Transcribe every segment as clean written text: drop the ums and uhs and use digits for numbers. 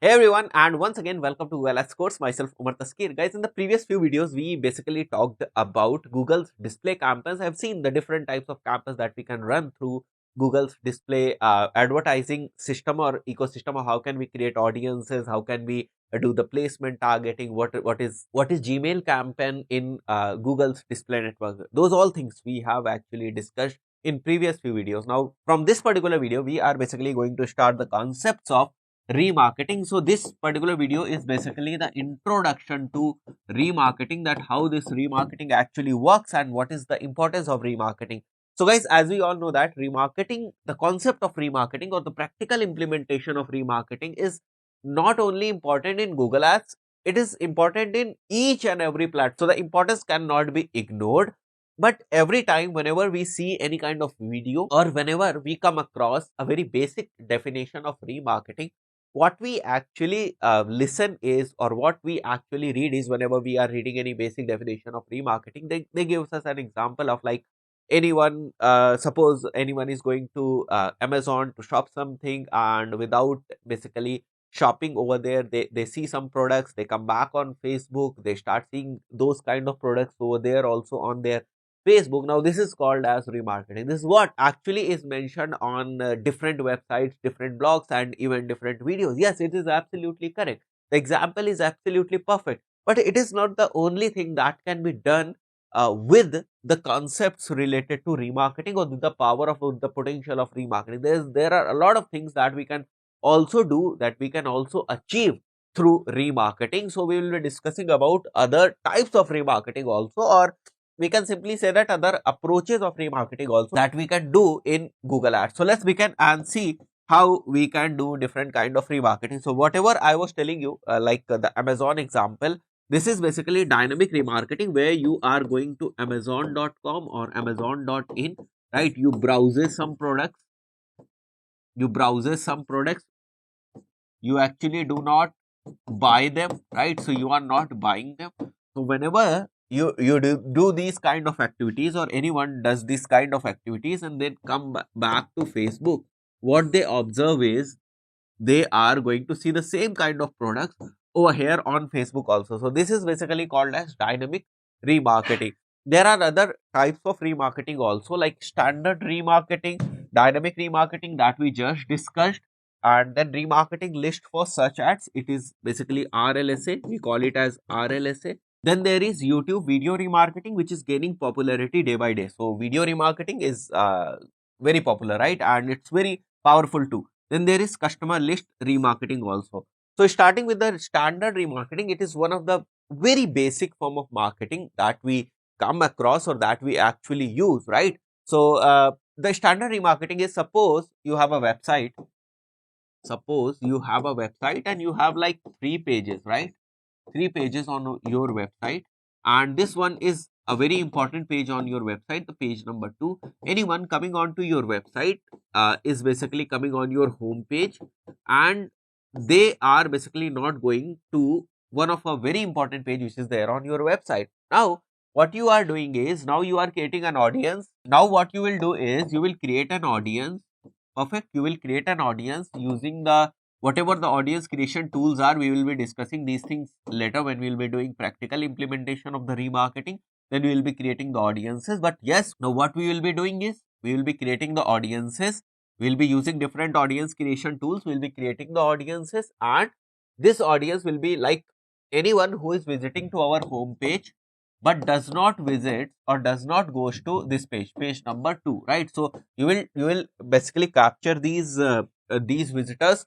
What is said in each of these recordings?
Hey everyone, and once again welcome to OLS course. Myself Umar Taskir. Guys, in the previous few videos we basically talked about Google's display campaigns. I've seen the different types of campaigns that we can run through Google's display advertising system or ecosystem, or how can we create audiences, how can we do the placement targeting, what is Gmail campaign in Google's display network. Those all things we have actually discussed in previous few videos. Now from this particular video we are basically going to start the concepts of remarketing. So this particular video is basically the introduction to remarketing, that how this remarketing actually works and what is the importance of remarketing. So guys, as we all know that remarketing, the concept of remarketing or the practical implementation of remarketing is not only important in Google Ads, it is important in each and every platform. So the importance cannot be ignored. But every time whenever we see any kind of video or whenever we come across a very basic definition of remarketing, what we actually listen is, or what we actually read is, whenever we are reading any basic definition of remarketing, they give us an example of like anyone, suppose anyone is going to Amazon to shop something, and without basically shopping over there, they see some products, they come back on Facebook, they start seeing those kind of products over there also on their Facebook. Now this is called as remarketing. This is what actually is mentioned on different websites, different blogs, and even different videos. Yes, it is absolutely correct. The example is absolutely perfect, but it is not the only thing that can be done with the concepts related to remarketing, or the power of the potential of remarketing. There are a lot of things that we can also do, that we can also achieve through remarketing. So we will be discussing about other types of remarketing also, or we can simply say that other approaches of remarketing also that we can do in Google Ads. So let's begin and see how we can do different kind of remarketing. So whatever I was telling you, the Amazon example, this is basically dynamic remarketing, where you are going to Amazon.com or Amazon.in, right? You browses some products, you actually do not buy them, right? So you are not buying them. So whenever you do these kind of activities, or anyone does this kind of activities and then come back to Facebook, what they observe is they are going to see the same kind of products over here on Facebook also. So this is basically called as dynamic remarketing. There are other types of remarketing also, like standard remarketing, dynamic remarketing that we just discussed, and then remarketing list for search ads. It is basically RLSA. We call it as RLSA. Then there is YouTube video remarketing, which is gaining popularity day by day. So video remarketing is very popular, right? And it's very powerful too. Then there is customer list remarketing also. So starting with the standard remarketing, it is one of the very basic form of marketing that we come across, or that we actually use, right? So the standard remarketing is, suppose you have a website and you have like 3 pages, right? 3 pages on your website, and this one is a very important page on your website, the page number 2. Anyone coming onto your website is basically coming on your home page, and they are basically not going to one of a very important page which is there on your website. Now what you are doing is, now you are creating an audience. Now what you will do is, you will create an audience. Perfect. You will create an audience using the whatever the audience creation tools are. We will be discussing these things later when we will be doing practical implementation of the remarketing. Then we will be creating the audiences. But yes, now what we will be doing is, we will be creating the audiences. We will be using different audience creation tools. We will be creating the audiences, and this audience will be like anyone who is visiting to our home page but does not visit or does not goes to this page, page number 2, right? So you will basically capture these visitors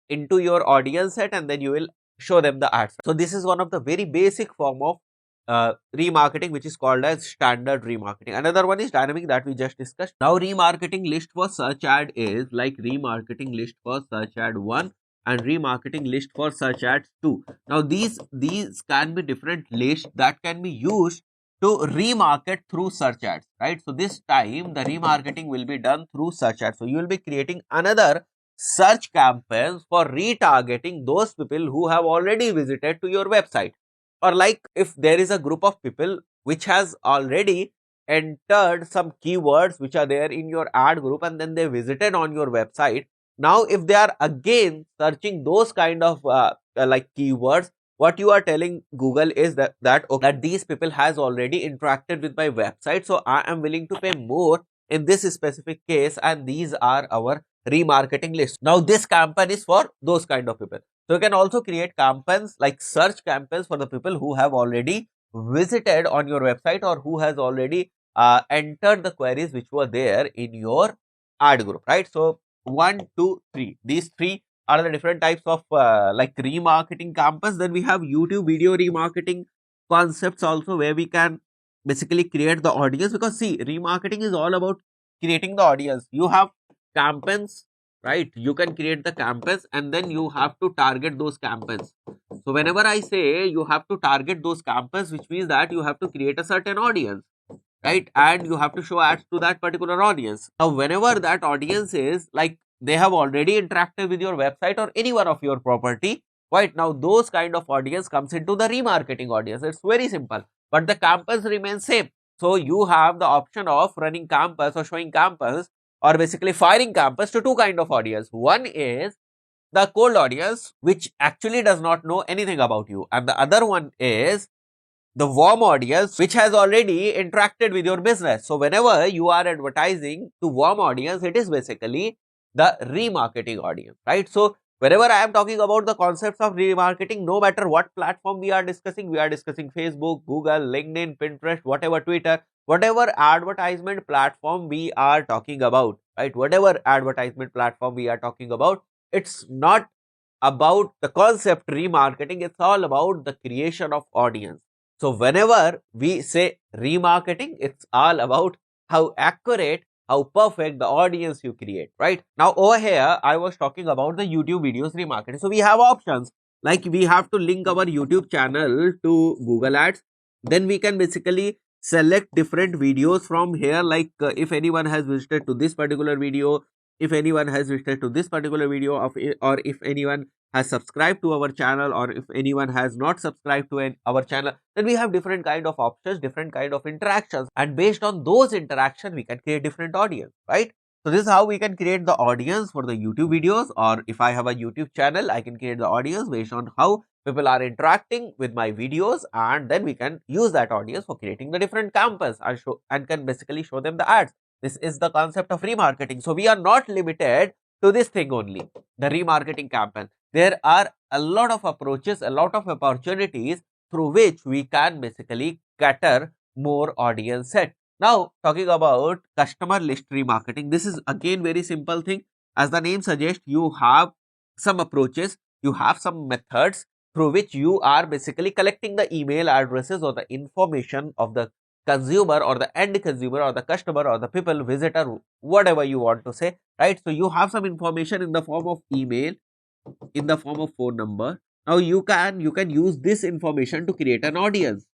into your audience set, and then you will show them the ads. So this is one of the very basic form of remarketing, which is called as standard remarketing. Another one is dynamic, that we just discussed. Now remarketing list for search ad is like remarketing list for search ad 1 and remarketing list for search ads 2. Now these can be different lists that can be used to remarket through search ads, right? So this time the remarketing will be done through search ads. So you will be creating another search campaigns for retargeting those people who have already visited to your website. Or like if there is a group of people which has already entered some keywords which are there in your ad group, and then they visited on your website, Now if they are again searching those kind of like keywords, what you are telling Google is that okay, that these people has already interacted with my website, so I am willing to pay more in this specific case, and these are our remarketing list. Now this campaign is for those kind of people. So you can also create campaigns like search campaigns for the people who have already visited on your website or who has already entered the queries which were there in your ad group, right? So 1, 2, 3. These three are the different types of like remarketing campaigns. Then we have YouTube video remarketing concepts also, where we can basically create the audience, because see, remarketing is all about creating the audience. You have campaigns, right? You can create the campaigns and then you have to target those campaigns. So whenever I say you have to target those campaigns, which means that you have to create a certain audience, right? And you have to show ads to that particular audience. Now whenever that audience is like they have already interacted with your website or any one of your property, right? Now those kind of audience comes into the remarketing audience. It's very simple, but the campus remains same. So you have the option of running campus or showing campus or basically firing campus to two kind of audience. One is the cold audience, which actually does not know anything about you, and the other one is the warm audience, which has already interacted with your business. So whenever you are advertising to warm audience, it is basically the remarketing audience, right? So whenever I am talking about the concepts of remarketing, no matter what platform we are discussing Facebook, Google, LinkedIn, Pinterest, whatever, Twitter, whatever advertisement platform we are talking about, right? Whatever advertisement platform we are talking about, it's not about the concept remarketing, it's all about the creation of audience. So whenever we say remarketing, it's all about how accurate, how perfect the audience you create, right? Now over here, I was talking about the YouTube videos remarketing. So we have options like we have to link our YouTube channel to Google Ads. Then we can basically select different videos from here, like if anyone has visited to this particular video, if anyone has visited to this particular video of it, or if anyone has subscribed to our channel, or if anyone has not subscribed to our channel, then we have different kind of options, different kind of interactions, and based on those interactions we can create different audience, right? So this is how we can create the audience for the YouTube videos, or if I have a YouTube channel, I can create the audience based on how people are interacting with my videos, and then we can use that audience for creating the different campaigns and can basically show them the ads. This is the concept of remarketing. So we are not limited to this thing only, the remarketing campaign. There are a lot of approaches, a lot of opportunities through which we can basically cater more audience set. Now, talking about customer list remarketing, this is again very simple thing. As the name suggests, you have some approaches, you have some methods through which you are basically collecting the email addresses or the information of the consumer or the end consumer or the customer or the people, visitor, whatever you want to say, right? So you have some information in the form of email, in the form of phone number. Now you can use this information to create an audience.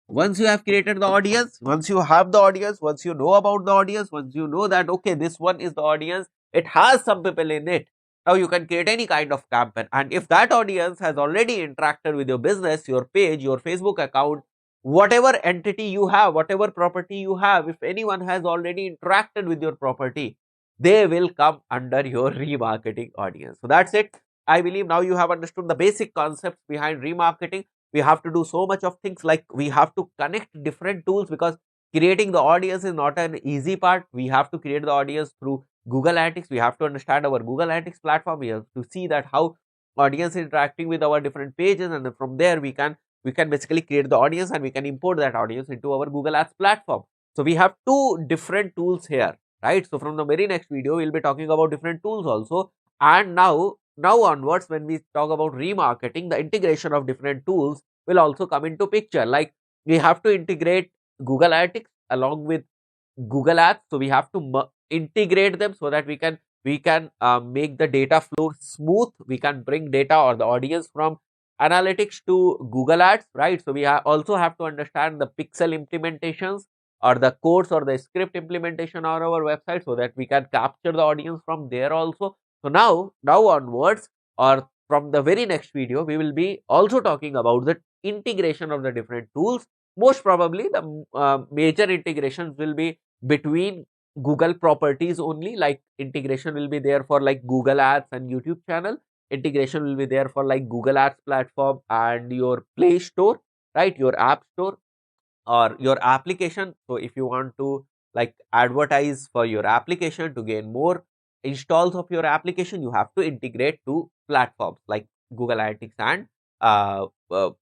Once you have created the audience, once you have the audience, once you know about the audience, once you know that okay, this one is the audience, it has some people in it, now you can create any kind of campaign. And if that audience has already interacted with your business, your page, your Facebook account, whatever entity you have, whatever property you have, if anyone has already interacted with your property, they will come under your remarketing audience. So that's it. I believe now you have understood the basic concepts behind remarketing. We have to do so much of things, like we have to connect different tools, because creating the audience is not an easy part. We have to create the audience through Google Analytics. We have to understand our Google Analytics platform. We have to see that how audience is interacting with our different pages, and then from there we can basically create the audience and we can import that audience into our Google Ads platform. So we have two different tools here, right? So from the very next video we'll be talking about different tools also. And now onwards, when we talk about remarketing, the integration of different tools will also come into picture. Like we have to integrate Google Analytics along with Google Apps. So we have to integrate them so that we can make the data flow smooth. We can bring data or the audience from analytics to Google Ads, right? So we also have to understand the pixel implementations or the codes or the script implementation on our website, so that we can capture the audience from there also. So now onwards, or from the very next video, we will be also talking about the integration of the different tools. Most probably the major integrations will be between Google properties only, like integration will be there for like Google Ads and YouTube channel. Integration will be there for like Google Ads platform and your Play Store, right? Your App Store or your application. So if you want to like advertise for your application to gain more installs of your application, you have to integrate to platforms like Google Analytics and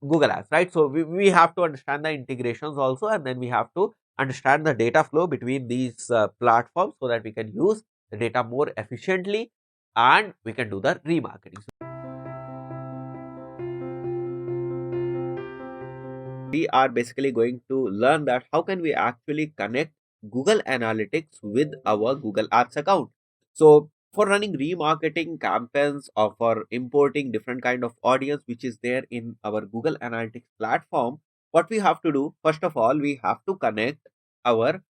Google Ads, right? So we have to understand the integrations also, and then we have to understand the data flow between these platforms so that we can use the data more efficiently and we can do the remarketing. We are basically going to learn that how can we actually connect Google Analytics with our Google Ads account. So for running remarketing campaigns or for importing different kind of audience which is there in our Google Analytics platform, what we have to do, first of all, we have to connect our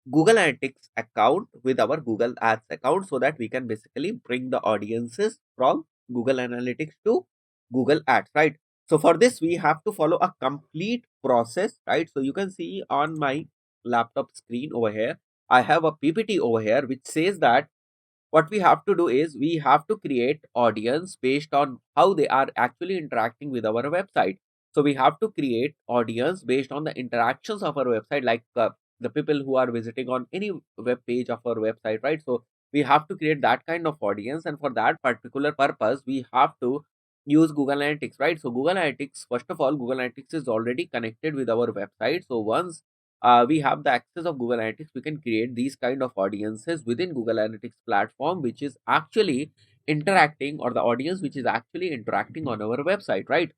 Google Analytics account with our Google Ads account so that we can basically bring the audiences from Google Analytics to Google Ads, right? So for this, we have to follow a complete process, right? So you can see on my laptop screen over here, I have a PPT over here which says that what we have to do is we have to create audience based on how they are actually interacting with our website. So we have to create audience based on the interactions of our website, like the people who are visiting on any web page of our website, right? So we have to create that kind of audience, and for that particular purpose we have to use Google Analytics, right? So Google Analytics, first of all, Google Analytics is already connected with our website. So once we have the access of Google Analytics, we can create these kind of audiences within Google Analytics platform, which is actually interacting, or the audience which is actually interacting on our website, right?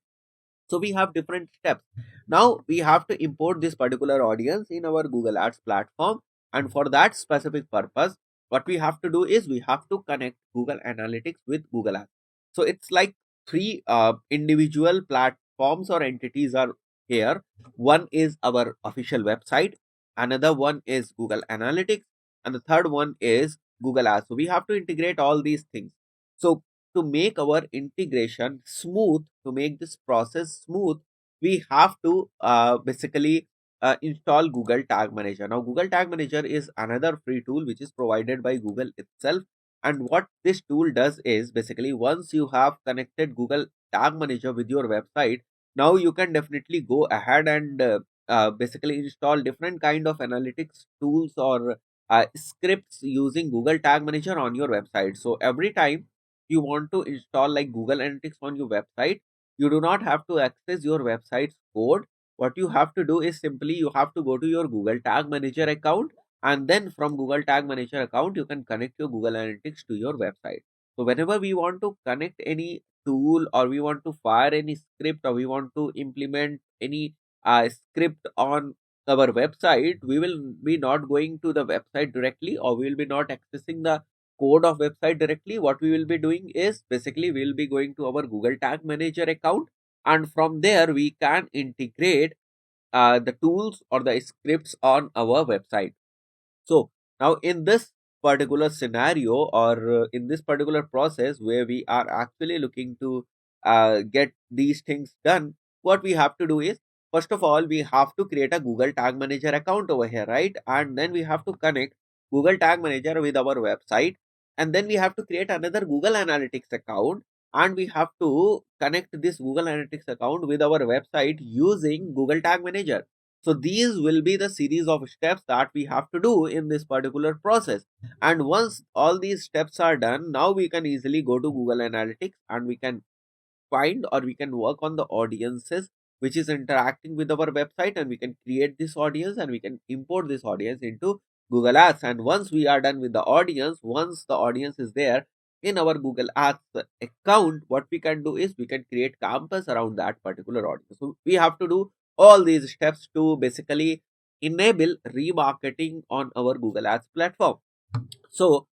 So we have different steps. Now we have to import this particular audience in our Google Ads platform, and for that specific purpose, what we have to do is we have to connect Google Analytics with Google Ads. So it's like three individual platforms or entities are here. One is our official website, another one is Google Analytics, and the third one is Google Ads. So we have to integrate all these things. So to make our integration smooth, to make this process smooth, we have to basically install Google Tag Manager. Now Google Tag Manager is another free tool which is provided by Google itself, and what this tool does is basically once you have connected Google Tag Manager with your website, now you can definitely go ahead and basically install different kind of analytics tools or scripts using Google Tag Manager on your website. So every time you want to install like Google Analytics on your website, you do not have to access your website's code. What you have to do is simply you have to go to your Google Tag Manager account, and then from Google Tag Manager account, you can connect your Google Analytics to your website. So whenever we want to connect any tool, or we want to fire any script, or we want to implement any script on our website, we will be not going to the website directly, or we will be not accessing the code of website directly. What we will be doing is basically we will be going to our Google Tag Manager account, and from there we can integrate the tools or the scripts on our website. So now in this particular scenario, or in this particular process where we are actually looking to get these things done, what we have to do is first of all we have to create a Google Tag Manager account over here, right? And then we have to connect Google Tag Manager with our website, and then we have to create another Google Analytics account, and we have to connect this Google Analytics account with our website using Google Tag Manager. So these will be the series of steps that we have to do in this particular process. And once all these steps are done, now we can easily go to Google Analytics, and we can find, or we can work on the audiences which is interacting with our website, and we can create this audience, and we can import this audience into Google Ads. And once we are done with the audience, once the audience is there in our Google Ads account, what we can do is we can create campus around that particular audience. So we have to do all these steps to basically enable remarketing on our Google Ads platform. So,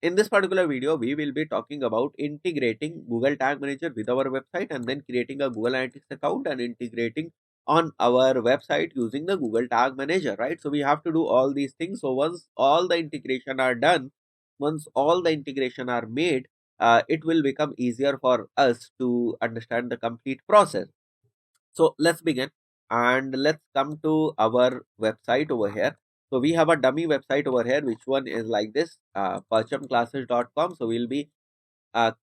in this particular video, we will be talking about integrating Google Tag Manager with our website, and then creating a Google Analytics account and integrating on our website using the Google Tag Manager, right? So we have to do all these things. So once all the integration are done, once all the integration are made, it will become easier for us to understand the complete process. So let's begin, and let's come to our website over here. So we have a dummy website over here, which one is like this, perchamclasses.com. So we'll be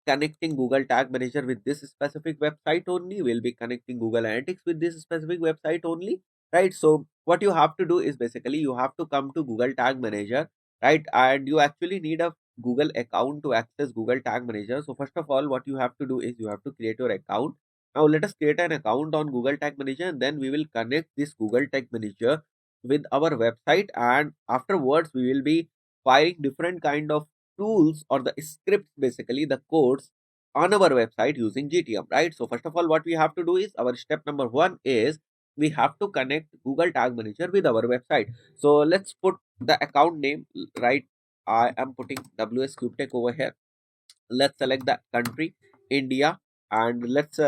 connecting Google Tag Manager with this specific website only. We'll be connecting Google Analytics with this specific website only, right? So what you have to do is basically you have to come to Google Tag Manager, right? And you actually need a Google account to access Google Tag Manager. So first of all, what you have to do is you have to create your account. Now let us create an account on Google Tag Manager, and then we will connect this Google Tag Manager with our website, and afterwards we will be firing different kind of tools or the scripts, basically the codes on our website using GTM, right? So first of all, what we have to do is our step number one is we have to connect Google Tag Manager with our website. So let's put the account name, right? I am putting WS CubeTech over here. Let's select the country India, and let's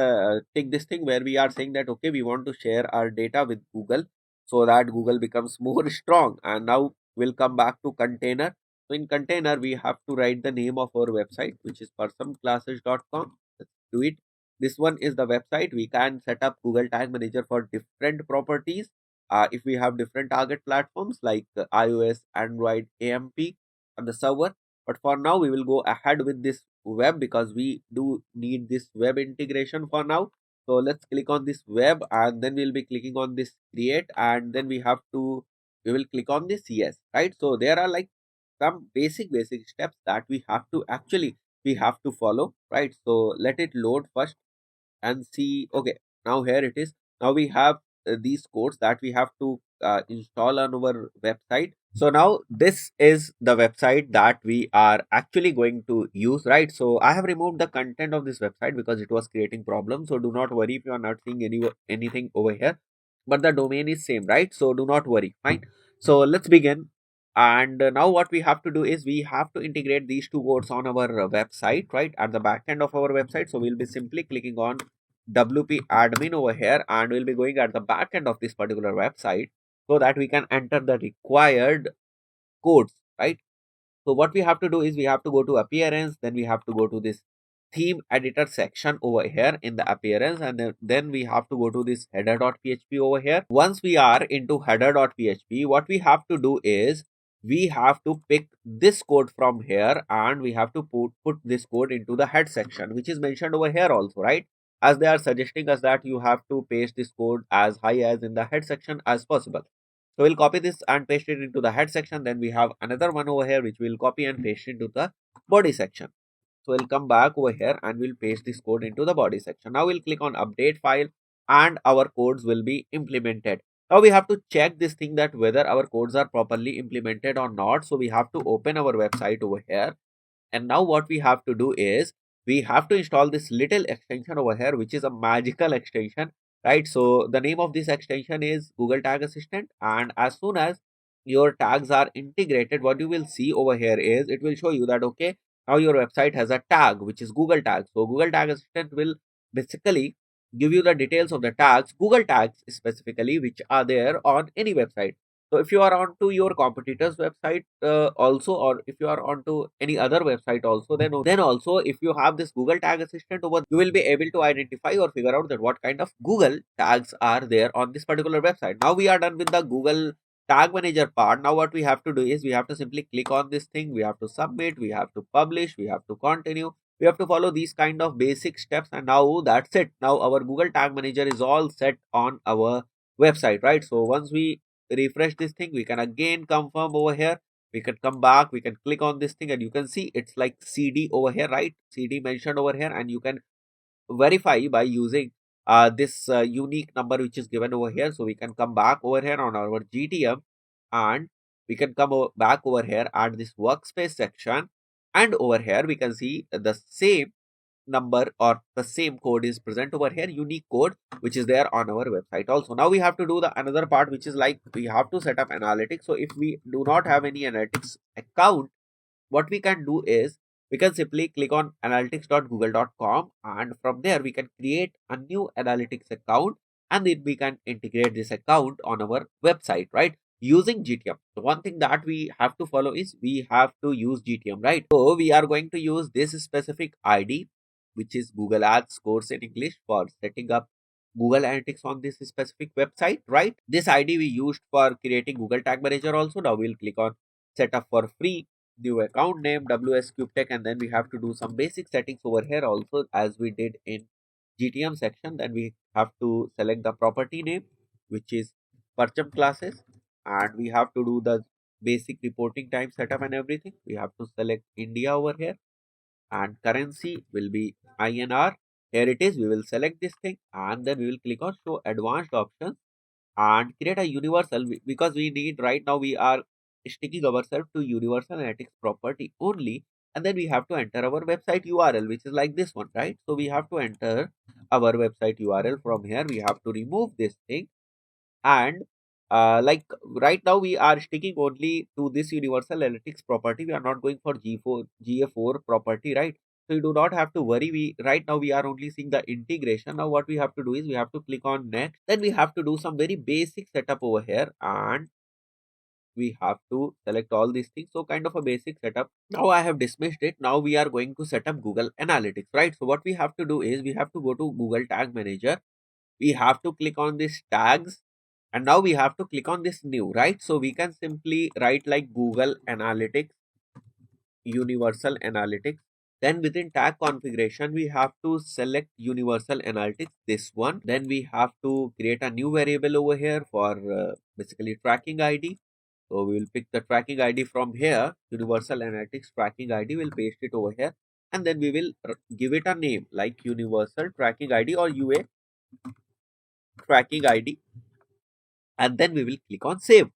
take this thing where we are saying that okay, we want to share our data with Google so that Google becomes more strong. And now we'll come back to container. So in container we have to write the name of our website, which is personclasses.com. Let's do it. This one is the website. We can set up Google Tag Manager for different properties. If we have different target platforms like iOS, Android, AMP on the server, but for now we will go ahead with this web because we do need this web integration for now. So let's click on this web, and then we'll be clicking on this create, and then we will click on this yes, right? So there are like some basic steps that we have to follow, right? So let it load first and see. Okay, now here it is. Now we have these codes that we have to install on our website. So now this is the website that we are actually going to use, right? So I have removed the content of this website because it was creating problems. So do not worry if you are not seeing anything over here, but the domain is same, right? So do not worry. Fine. So let's begin. And now what we have to do is we have to integrate these two codes on our website, right, at the back end of our website. So we'll be simply clicking on WP admin over here, and we'll be going at the back end of this particular website so that we can enter the required codes, right? So what we have to do is we have to go to appearance, then we have to go to this theme editor section over here in the appearance, and then we have to go to this header.php over here. Once we are into header.php, what we have to do is we have to pick this code from here, and we have to put this code into the head section, which is mentioned over here also, right? As they are suggesting us that you have to paste this code as high as in the head section as possible. So we'll copy this and paste it into the head section. Then we have another one over here which we'll copy and paste into the body section. So we'll come back over here and we'll paste this code into the body section. Now we'll click on update file and our codes will be implemented. Now we have to check this thing that whether our codes are properly implemented or not. So we have to open our website over here. And now what we have to do is we have to install this little extension over here, which is a magical extension, right? So the name of this extension is Google Tag Assistant. And as soon as your tags are integrated, what you will see over here is it will show you that, okay, now your website has a tag, which is Google Tag. So Google Tag Assistant will basically give you the details of the tags, Google tags specifically, which are there on any website. So if you are onto your competitor's website also, or if you are onto any other website also, then also if you have this Google Tag Assistant over, you will be able to identify or figure out that what kind of Google tags are there on this particular website. Now we are done with the Google Tag Manager part. Now what we have to do is we have to simply click on this thing. We have to submit. We have to publish. We have to continue. We have to follow these kind of basic steps, and now that's it. Now our Google Tag Manager is all set on our website, right? So once we refresh this thing, we can again confirm over here. We can come back, we can click on this thing, and you can see it's like CD over here, right? CD mentioned over here, and you can verify by using this unique number which is given over here. So we can come back over here on our GTM, and we can come back over here at this workspace section, and over here we can see the same number or the same code is present over here, unique code which is there on our website also. Now we have to do the another part, which is like we have to set up analytics. So if we do not have any analytics account, what we can do is we can simply click on analytics.google.com, and from there we can create a new analytics account, and then we can integrate this account on our website, right, using GTM. So one thing that we have to follow is we have to use GTM, right? So we are going to use this specific ID, which is Google Ads course in English, for setting up Google Analytics on this specific website, right? This ID we used for creating Google Tag Manager also. Now we'll click on setup for free, new account name, WS Tech, and then we have to do some basic settings over here also as we did in GTM section. Then we have to select the property name, which is Percham classes, and we have to do the basic reporting time setup and everything. We have to select India over here, and currency will be INR. Here it is. We will select this thing, and then we will click on show advanced options and create a universal, because we need right now we are sticking ourselves to universal analytics property only. And then we have to enter our website URL, which is like this one, right? So we have to enter our website URL. From here we have to remove this thing, and like right now we are sticking only to this universal analytics property. We are not going for GA4 property, right? So you do not have to worry. We right now we are only seeing the integration. Now what we have to do is we have to click on next. Then we have to do some very basic setup over here, and we have to select all these things. So kind of a basic setup. Now I have dismissed it. Now we are going to set up Google Analytics, right? So what we have to do is we have to go to Google Tag Manager. We have to click on this tags, and now we have to click on this new, right? So we can simply write like Google Analytics, Universal Analytics. Then within tag configuration we have to select Universal Analytics, this one. Then we have to create a new variable over here for basically tracking ID. So we will pick the tracking ID from here, Universal Analytics tracking ID. We'll paste it over here, and then we will give it a name like Universal Tracking ID or UA Tracking ID, and then we will click on save.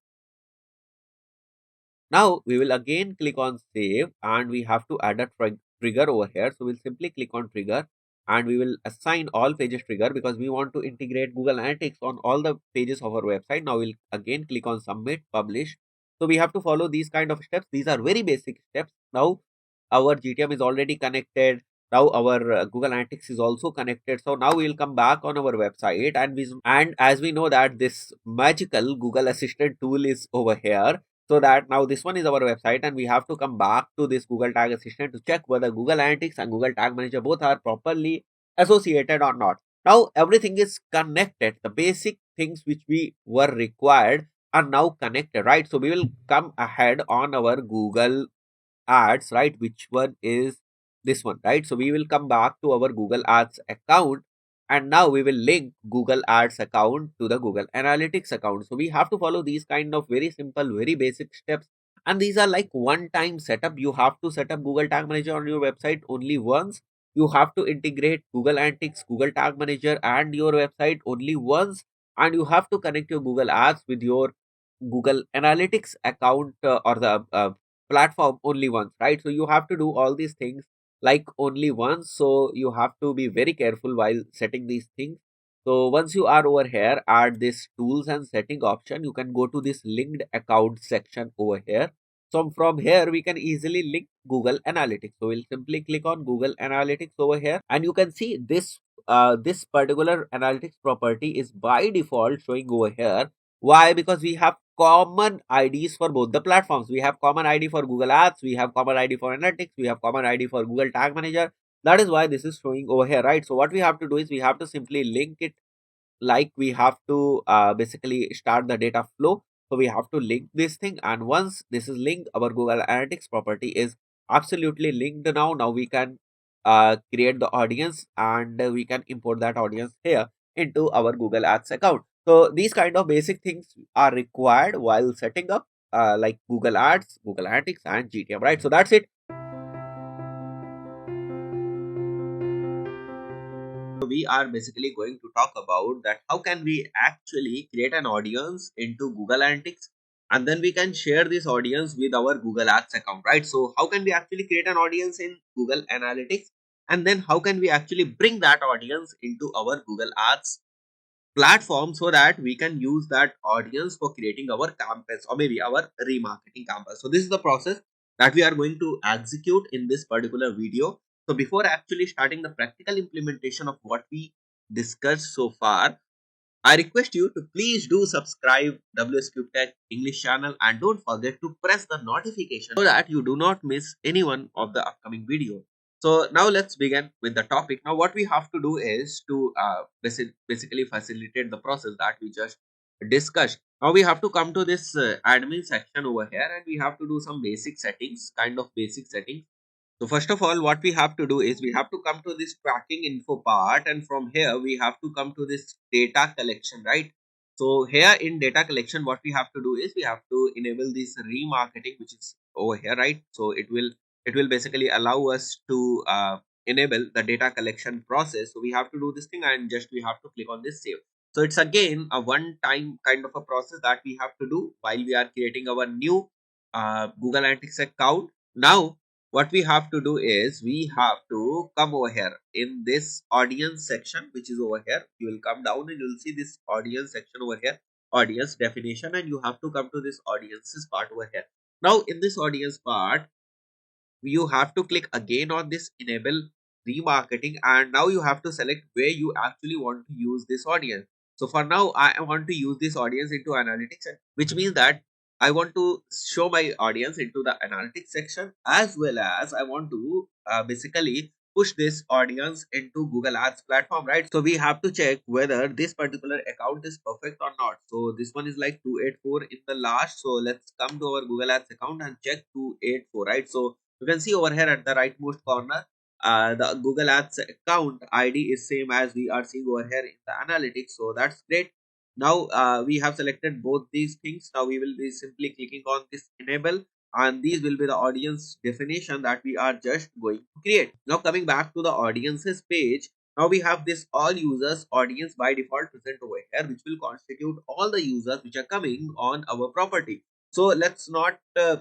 Now we will again click on save, and we have to add a trigger over here. So we'll simply click on trigger, and we will assign all pages trigger because we want to integrate Google Analytics on all the pages of our website. Now we'll again click on submit, publish. So we have to follow these kind of steps. These are very basic steps. Now our GTM is already connected. Now our Google Analytics is also connected. So now we'll come back on our website, and as we know that this magical Google Assistant tool is over here. So that now this one is our website, and we have to come back to this Google Tag Assistant to check whether Google Analytics and Google Tag Manager both are properly associated or not. Now everything is connected. The basic things which we were required are now connected, right? So we will come ahead on our Google Ads, right? Which one is this one, right? So we will come back to our Google Ads account, and now we will link Google Ads account to the Google Analytics account. So we have to follow these kind of very simple, very basic steps, and these are like one time setup. You have to set up Google Tag Manager on your website only once. You have to integrate Google Analytics, Google Tag Manager and your website only once, and you have to connect your Google Ads with your Google Analytics account or the platform only once, right? So you have to do all these things like only once. So you have to be very careful while setting these things. So once you are over here at this tools and setting option, you can go to this linked account section over here. So from here we can easily link Google Analytics. So we'll simply click on Google Analytics over here, and you can see this particular analytics property is by default showing over here. Why? Because we have common IDs for both the platforms. We have common ID for Google Ads, we have common ID for Analytics, we have common ID for Google Tag Manager. That is why this is showing over here, right? So what we have to do is we have to simply link it, like we have to basically start the data flow. So we have to link this thing, and once this is linked, our Google Analytics property is absolutely linked. Now we can create the audience, and we can import that audience here into our Google Ads account. So these kind of basic things are required while setting up like Google Ads, Google Analytics and GTM, right? So that's it. We are basically going to talk about that how can we actually create an audience into Google Analytics, and then we can share this audience with our Google Ads account, right? So how can we actually create an audience in Google Analytics, and then how can we actually bring that audience into our Google Ads platform so that we can use that audience for creating our campaigns or maybe our remarketing campaigns. So this is the process that we are going to execute in this particular video. So before actually starting the practical implementation of what we discussed so far, I request you to please do subscribe WSQ Tech English channel, and don't forget to press the notification so that you do not miss any one of the upcoming videos. So now let's begin with the topic. Now what we have to do is to basically facilitate the process that we just discussed. Now we have to come to this admin section over here, and we have to do some basic settings, kind of basic settings. So first of all, what we have to do is we have to come to this tracking info part, and from here we have to come to this data collection, right? So here in data collection, what we have to do is we have to enable this remarketing, which is over here, right? So it will basically allow us to enable the data collection process. So we have to do this thing, and just we have to click on this save. So it's again a one time kind of a process that we have to do while we are creating our new Google Analytics account. Now what we have to do is we have to come over here in this audience section, which is over here. You will come down and you'll see this audience section over here, audience definition, and you have to come to this audiences part over here. Now in this audience part, you have to click again on this enable remarketing, and now you have to select where you actually want to use this audience. So for now I want to use this audience into analytics, which means that I want to show my audience into the analytics section, as well as I want to basically push this audience into Google Ads platform, right? So we have to check whether this particular account is perfect or not. So this one is like 284 in the last, so let's come to our Google Ads account and check 284, right? So you can see over here at the rightmost corner, the Google Ads account ID is same as we are seeing over here in the analytics. So that's great. Now we have selected both these things. Now we will be simply clicking on this enable, and these will be the audience definition that we are just going to create. Now coming back to the audiences page, now we have this all users audience by default present over here, which will constitute all the users which are coming on our property. So let's not uh,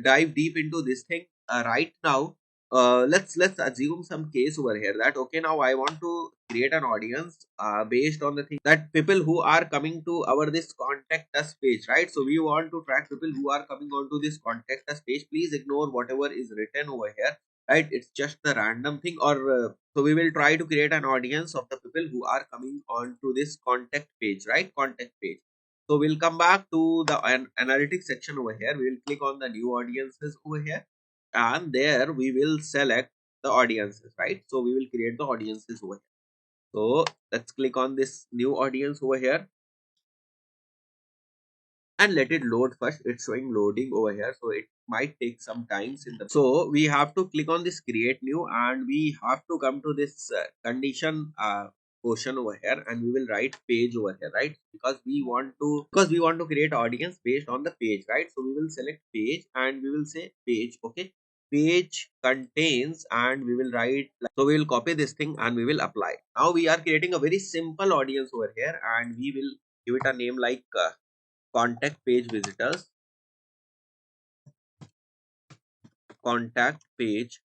dive deep into this thing right now. Let's assume some case over here that okay, now I want to create an audience based on the thing that people who are coming to our this contact us page, right? So we want to track people who are coming onto this contact us page. Please ignore whatever is written over here, right? It's just the random thing. Or so we will try to create an audience of the people who are coming onto this contact page, right? Contact page. So we'll come back to the analytics section over here. We will click on the new audiences over here, and there we will select the audiences, right? So we will create the audiences over here. So let's click on this new audience over here and let it load first. It's showing loading over here, so it might take some times in the. So we have to click on this create new, and we have to come to this condition portion over here, and we will write page over here, right? Because we want to create audience based on the page, right? So we will select page and we will say page. Okay, page contains, and we will write so we will copy this thing and we will apply. Now we are creating a very simple audience over here, and we will give it a name like contact page visitors, contact page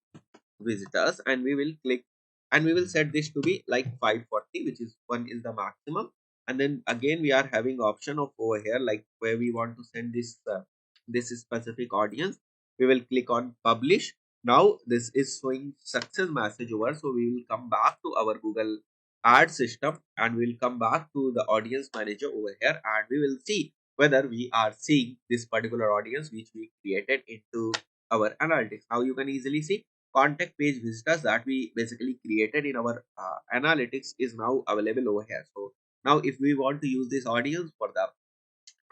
visitors, and we will click, and we will set this to be like 540, which is one is the maximum. And then again we are having option of over here like where we want to send this specific audience. We will click on publish. Now this is showing success message over, so we will come back to our Google ad system, and we will come back to the audience manager over here, and we will see whether we are seeing this particular audience which we created into our analytics. Now you can easily see contact page visitors that we basically created in our analytics is now available over here. So now if we want to use this audience for the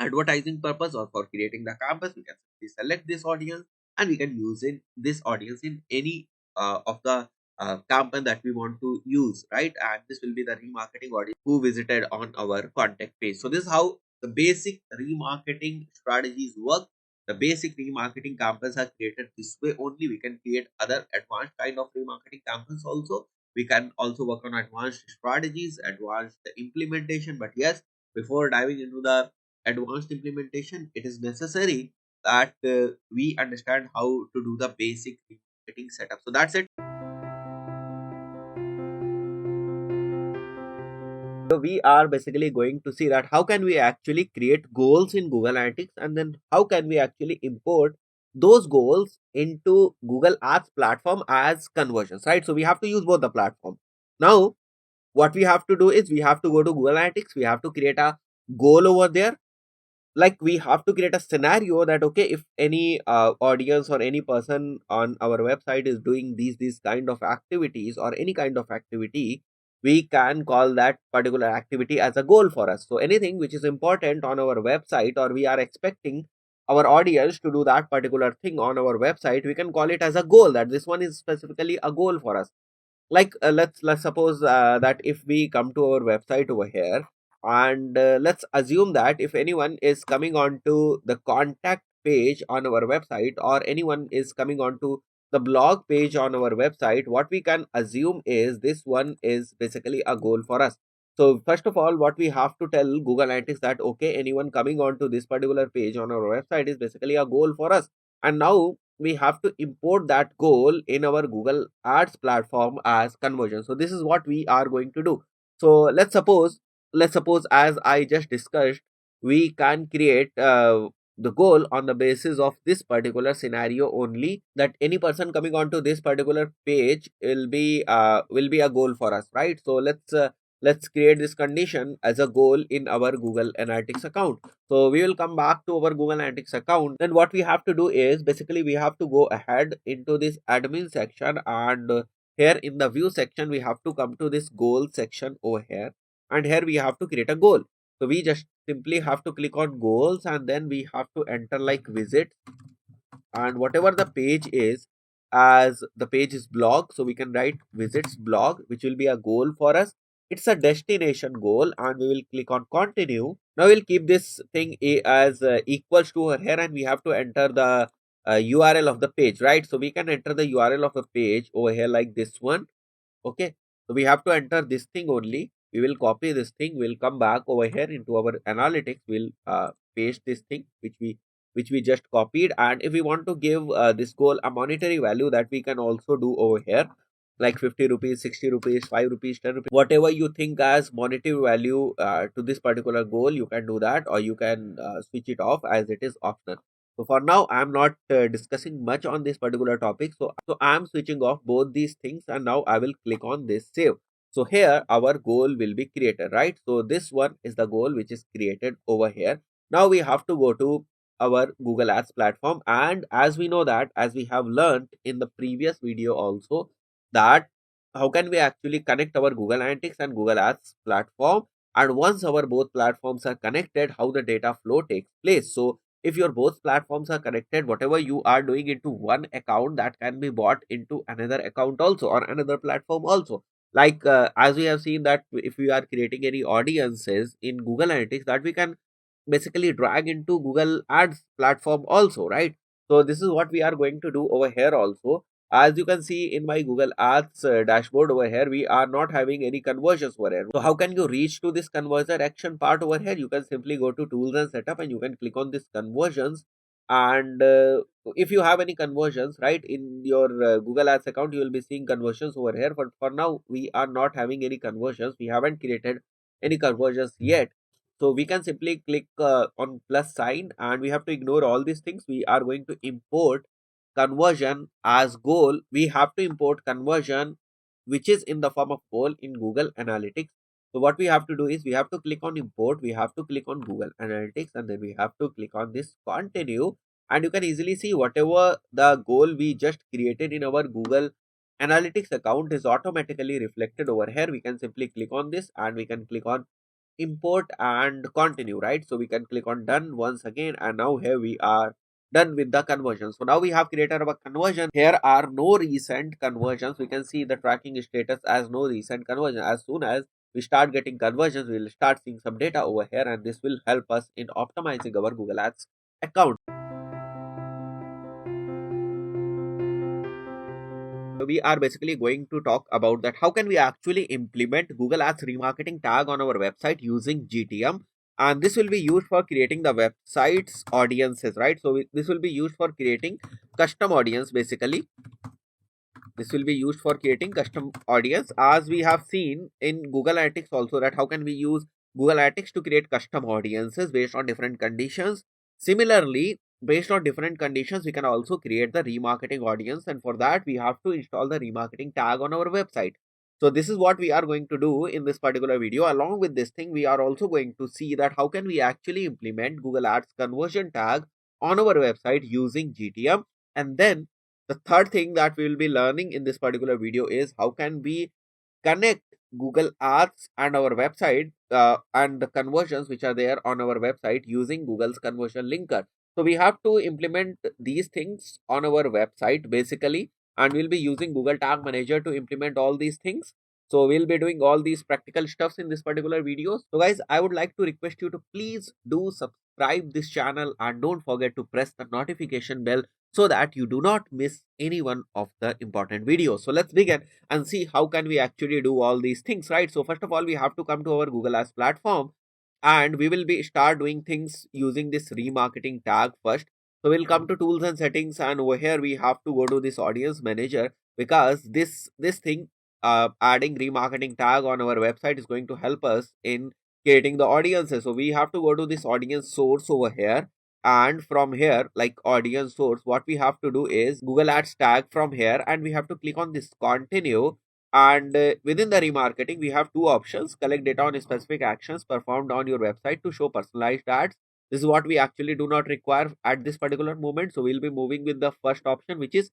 advertising purpose or for creating the campus, we can simply select this audience, and we can use this audience in any of the campaign that we want to use, right? And this will be the remarketing audience who visited on our contact page. So this is how the basic remarketing strategies work. The basic remarketing campaigns are created this way only. We can create other advanced kind of remarketing campaigns also. We can also work on advanced strategies, advanced implementation. But yes, before diving into the advanced implementation, it is necessary that we understand how to do the basic marketing setup. So that's it. So we are basically going to see that how can we actually create goals in Google Analytics, and then how can we actually import those goals into Google Ads platform as conversions, right? So we have to use both the platform. Now what we have to do is we have to go to Google Analytics, we have to create a goal over there, like we have to create a scenario that okay, if any audience or any person on our website is doing these kind of activities or any kind of activity, we can call that particular activity as a goal for us. So anything which is important on our website, or we are expecting our audience to do that particular thing on our website, we can call it as a goal, that this one is specifically a goal for us. Like let's suppose that if we come to our website over here, and let's assume that if anyone is coming on to the contact page on our website, or anyone is coming on to the blog page on our website, what we can assume is this one is basically a goal for us. So first of all, what we have to tell Google Analytics that okay, anyone coming on to this particular page on our website is basically a goal for us. And now we have to import that goal in our Google Ads platform as conversion. So this is what we are going to do. So let's suppose as I just discussed, we can create the goal on the basis of this particular scenario only, that any person coming onto this particular page will be a goal for us, right? So let's create this condition as a goal in our Google Analytics account. So we will come back to our Google Analytics account. Then what we have to do is basically we have to go ahead into this admin section, and here in the view section we have to come to this goal section over here, and here we have to create a goal. So we just simply have to click on goals, and then we have to enter like visit, and whatever the page is, as the page is blog, so we can write visits blog, which will be a goal for us. It's a destination goal, and we will click on continue. Now we'll keep this thing as equals to over here, and we have to enter the URL of the page, right? So we can enter the URL of the page over here like this one. Okay, so we have to enter this thing only. We will copy this thing, we'll come back over here into our analytics, we'll paste this thing which we just copied. And if we want to give this goal a monetary value, that we can also do over here, like 50 rupees, 60 rupees, 5 rupees, 10 rupees, whatever you think as monetary value to this particular goal, you can do that, or you can switch it off as it is optional. So for now, I'm not discussing much on this particular topic. So I'm switching off both these things, and now I will click on this save. So here our goal will be created, right? So this one is the goal which is created over here. Now we have to go to our Google Ads platform, and as we know that, as we have learned in the previous video also, that how can we actually connect our Google Analytics and Google Ads platform, and once our both platforms are connected, how the data flow takes place. So if your both platforms are connected, whatever you are doing into one account, that can be bought into another account also, or another platform also. Like as we have seen that if we are creating any audiences in Google Analytics, that we can basically drag into Google Ads platform also, right? So this is what we are going to do over here also. As you can see in my Google Ads dashboard over here, we are not having any conversions over here. So how can you reach to this conversion action part over here? You can simply go to tools and setup, and you can click on this conversions. And if you have any conversions, right, in your Google Ads account, you will be seeing conversions over here. But for now, we are not having any conversions. We haven't created any conversions yet. So we can simply click on plus sign, and we have to ignore all these things. We are going to import conversion as goal. We have to import conversion which is in the form of goal in Google Analytics. So what we have to do is we have to click on import, we have to click on Google Analytics, and then we have to click on this continue. And you can easily see whatever the goal we just created in our Google Analytics account is automatically reflected over here. We can simply click on this, and we can click on import and continue, right? So we can click on done once again, and now here we are done with the conversion. So now we have created our conversion. Here are no recent conversions. We can see the tracking status as no recent conversion. As soon as we start getting conversions, we will start seeing some data over here, and this will help us in optimizing our Google Ads account. We are basically going to talk about that how can we actually implement Google Ads remarketing tag on our website using GTM, and this will be used for creating the website's audiences, right? So this will be used for creating custom audience. Basically this will be used for creating custom audience, as we have seen in Google Analytics also, that how can we use Google Analytics to create custom audiences based on different conditions. Similarly, based on different conditions, we can also create the remarketing audience, and for that we have to install the remarketing tag on our website. So this is what we are going to do in this particular video. Along with this thing, we are also going to see that how can we actually implement Google Ads conversion tag on our website using GTM. And then the third thing that we will be learning in this particular video is how can we connect Google Ads and our website and the conversions which are there on our website using Google's conversion linker. So we have to implement these things on our website basically, and we'll be using Google Tag Manager to implement all these things. So we'll be doing all these practical stuffs in this particular video. So guys, I would like to request you to please do subscribe this channel and don't forget to press the notification bell so that you do not miss any one of the important videos. So let's begin and see how can we actually do all these things, right? So first of all, we have to come to our Google Ads platform, and we will be start doing things using this remarketing tag first. So we'll come to tools and settings, and over here we have to go to this audience manager, because this thing adding remarketing tag on our website is going to help us in creating the audiences. So we have to go to this audience source over here, and from here, like audience source, what we have to do is Google Ads tag from here, and we have to click on this continue. And within the remarketing, we have two options: collect data on specific actions performed on your website to show personalized ads. This is what we actually do not require at this particular moment. So we'll be moving with the first option, which is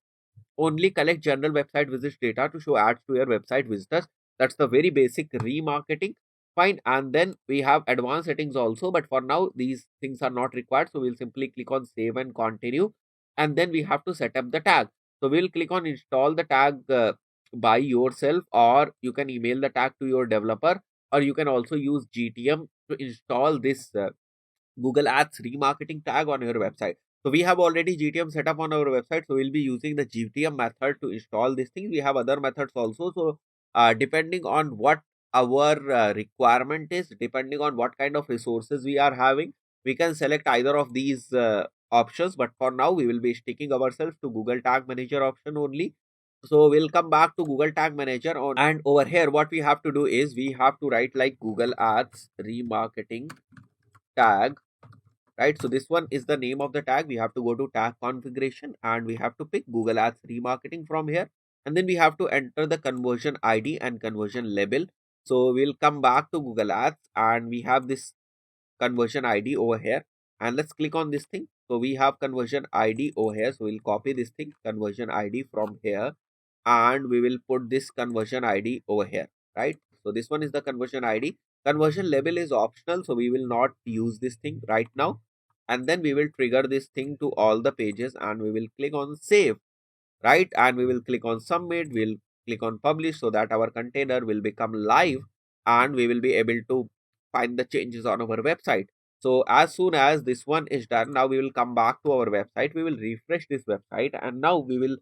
only collect general website visits data to show ads to your website visitors. That's the very basic remarketing. Fine. And then we have advanced settings also, but for now these things are not required. So we'll simply click on save and continue, and then we have to set up the tag. So we'll click on install the tag by yourself, or you can email the tag to your developer, or you can also use GTM to install this Google Ads remarketing tag on your website. So we have already GTM set up on our website. So we'll be using the GTM method to install this thing. We have other methods also. So depending on what our requirement is, depending on what kind of resources we are having, we can select either of these options. But for now, we will be sticking ourselves to Google Tag Manager option only. So we'll come back to Google Tag Manager on, and over here, what we have to do is we have to write like Google Ads remarketing tag, right? So this one is the name of the tag. We have to go to tag configuration, and we have to pick Google Ads remarketing from here, and then we have to enter the conversion ID and conversion label. So we'll come back to Google Ads, and we have this conversion ID over here, and let's click on this thing. So we have conversion ID over here. So we'll copy this thing, conversion ID, from here, and we will put this conversion ID over here, right? So this one is the conversion ID. Conversion label is optional, so we will not use this thing right now. And then we will trigger this thing to all the pages, and we will click on save, right? And we will click on submit. We'll click on publish, so that our container will become live, and we will be able to find the changes on our website. So as soon as this one is done, now we will come back to our website. We will refresh this website, and now we will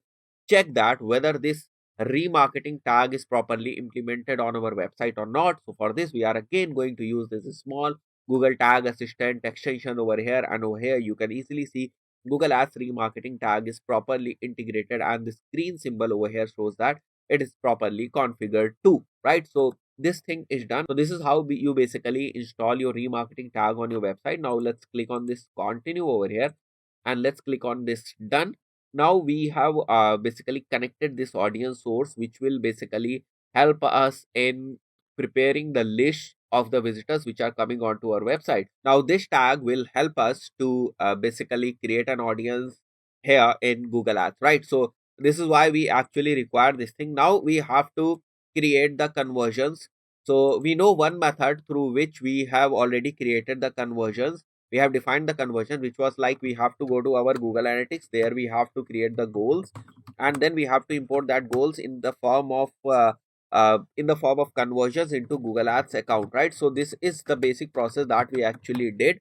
check that whether this remarketing tag is properly implemented on our website or not. So for this, we are again going to use this small Google Tag Assistant extension over here, and over here you can easily see Google Ads remarketing tag is properly integrated, and the screen symbol over here shows that it is properly configured too, right? So this thing is done. So this is how you basically install your remarketing tag on your website. Now let's click on this continue over here, and let's click on this done. Now we have basically connected this audience source, which will basically help us in preparing the list of the visitors which are coming onto our website. Now this tag will help us to basically create an audience here in Google Ads, right? So this is why we actually require this thing. Now we have to create the conversions. So we know one method through which we have already created the conversions. We have defined the conversion, which was like we have to go to our Google Analytics. There we have to create the goals, and then we have to import that goals in the form of conversions into Google Ads account, right? So this is the basic process that we actually did.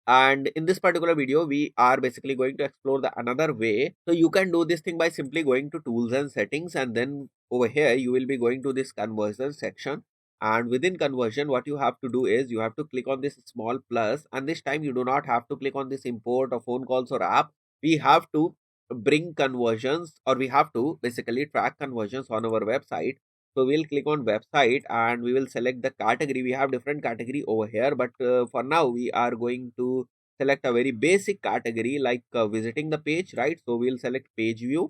And in this particular video, we are basically going to explore the another way. So you can do this thing by simply going to tools and settings, and then over here you will be going to this conversion section. And within conversion, what you have to do is you have to click on this small plus, and this time you do not have to click on this import or phone calls or app. We have to bring conversions, or we have to basically track conversions on our website. So we'll click on website, and we will select the category. We have different category over here, but for now we are going to select a very basic category like visiting the page, right? So we'll select page view,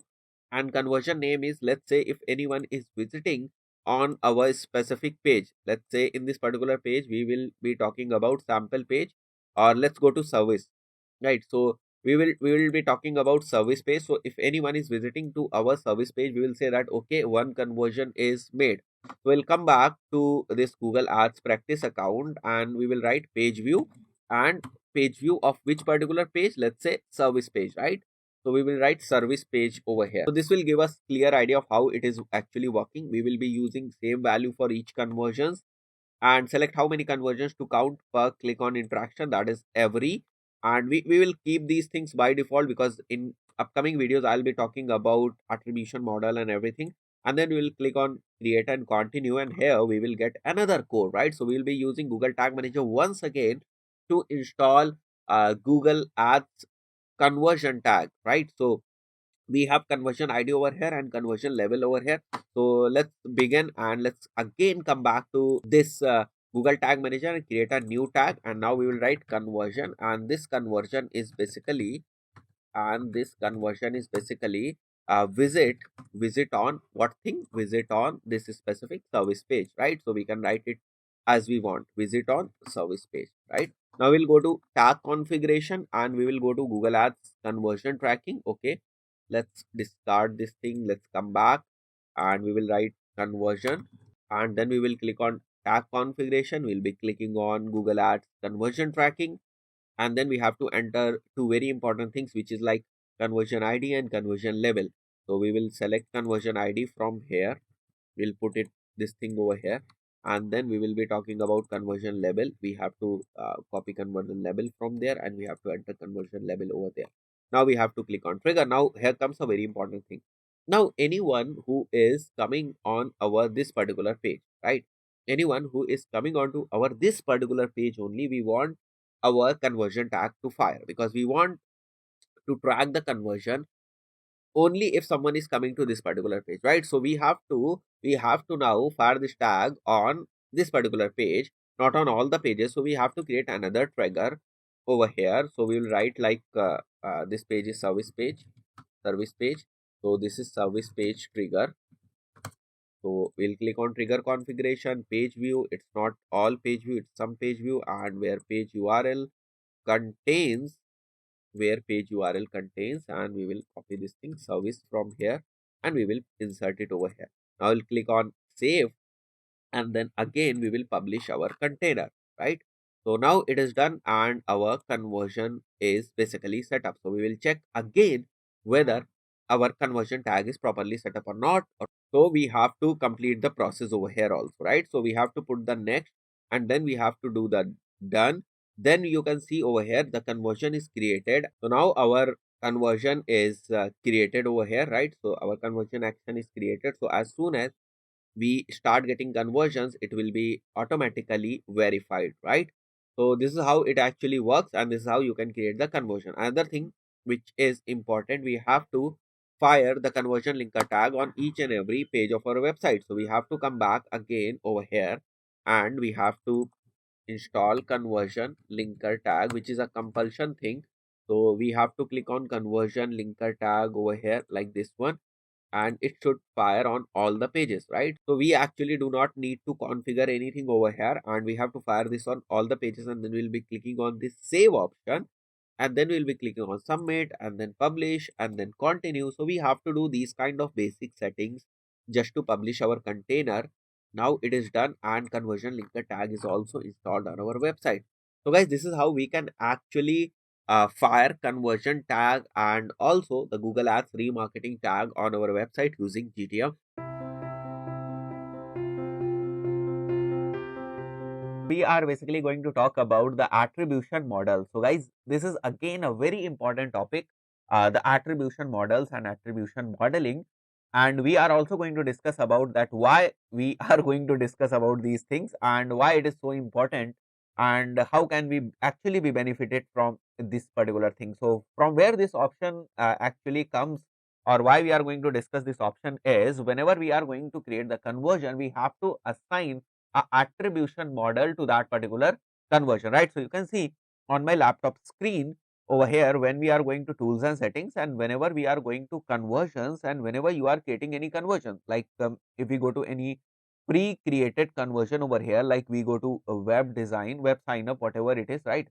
and conversion name is, let's say, if anyone is visiting on our specific page. Let's say in this particular page, we will be talking about sample page, or let's go to service, right? So we will be talking about service page. So if anyone is visiting to our service page, we will say that okay, one conversion is made. So we'll come back to this Google Ads practice account and we will write page view, and page view of which particular page? Let's say service page, right? So we will write service page over here. So this will give us clear idea of how it is actually working. We will be using same value for each conversions and select how many conversions to count per click on interaction, that is every. And we will keep these things by default because in upcoming videos I'll be talking about attribution model and everything. And then we will click on create and continue, and here we will get another code, right? So we will be using Google Tag Manager once again to install Google Ads conversion tag, right? So we have conversion ID over here and conversion level over here. So let's begin and let's again come back to this Google Tag Manager and create a new tag, and now we will write conversion, and this conversion is basically visit on what thing? Visit on this specific service page, right? So we can write it as we want, visit on service page, right? Now we'll go to tag configuration and we will go to Google Ads conversion tracking. Okay, let's discard this thing, let's come back and we will write conversion, and then we will click on tag configuration. We'll be clicking on Google Ads conversion tracking, and then we have to enter two very important things, which is like conversion ID and conversion level. So we will select conversion ID from here, we'll put it this thing over here, and then we will be talking about conversion level. We have to copy conversion level from there and we have to enter conversion level over there. Now we have to click on trigger. Now here comes a very important thing. Now anyone who is coming on our this particular page, right? Anyone who is coming onto our this particular page only, we want our conversion tag to fire, because we want to track the conversion only if someone is coming to this particular page, right? So we have to now fire this tag on this particular page, not on all the pages. So we have to create another trigger over here. So we will write like this page is service page. So this is service page trigger. So we'll click on trigger configuration, page view. It's not all page view, it's some page view, and where page URL contains, and we will copy this thing service from here and we will insert it over here. Now we'll click on save, and then again we will publish our container, right? So now it is done and our conversion is basically set up. So we will check again whether our conversion tag is properly set up or not. So we have to complete the process over here also, right? So we have to put the next, and then we have to do the done. Then you can see over here the conversion is created. So now our conversion is created over here, right? So our conversion action is created. So as soon as we start getting conversions, it will be automatically verified, right? So this is how it actually works, and this is how you can create the conversion. Another thing which is important, we have to fire the conversion linker tag on each and every page of our website. So we have to come back again over here and we have to install conversion linker tag, which is a compulsion thing. So we have to click on conversion linker tag over here like this one, and it should fire on all the pages, right? So we actually do not need to configure anything over here, and we have to fire this on all the pages, and then we'll be clicking on this save option, and then we'll be clicking on submit and then publish and then continue. So we have to do these kind of basic settings just to publish our container. Now it is done and conversion linker tag is also installed on our website. So guys, this is how we can actually fire conversion tag and also the Google Ads remarketing tag on our website using GTM. We are basically going to talk about the attribution model. So guys, this is again a very important topic, the attribution models and attribution modeling. And we are also going to discuss about that, why we are going to discuss about these things and why it is so important, and how can we actually be benefited from this particular thing. So from where this option actually comes, or why we are going to discuss this option is, whenever we are going to create the conversion, we have to assign a attribution model to that particular conversion, right? So you can see on my laptop screen over here, when we are going to tools and settings, and whenever we are going to conversions, and whenever you are creating any conversion, like if we go to any pre-created conversion over here, like we go to web design, web sign up, whatever it is, right?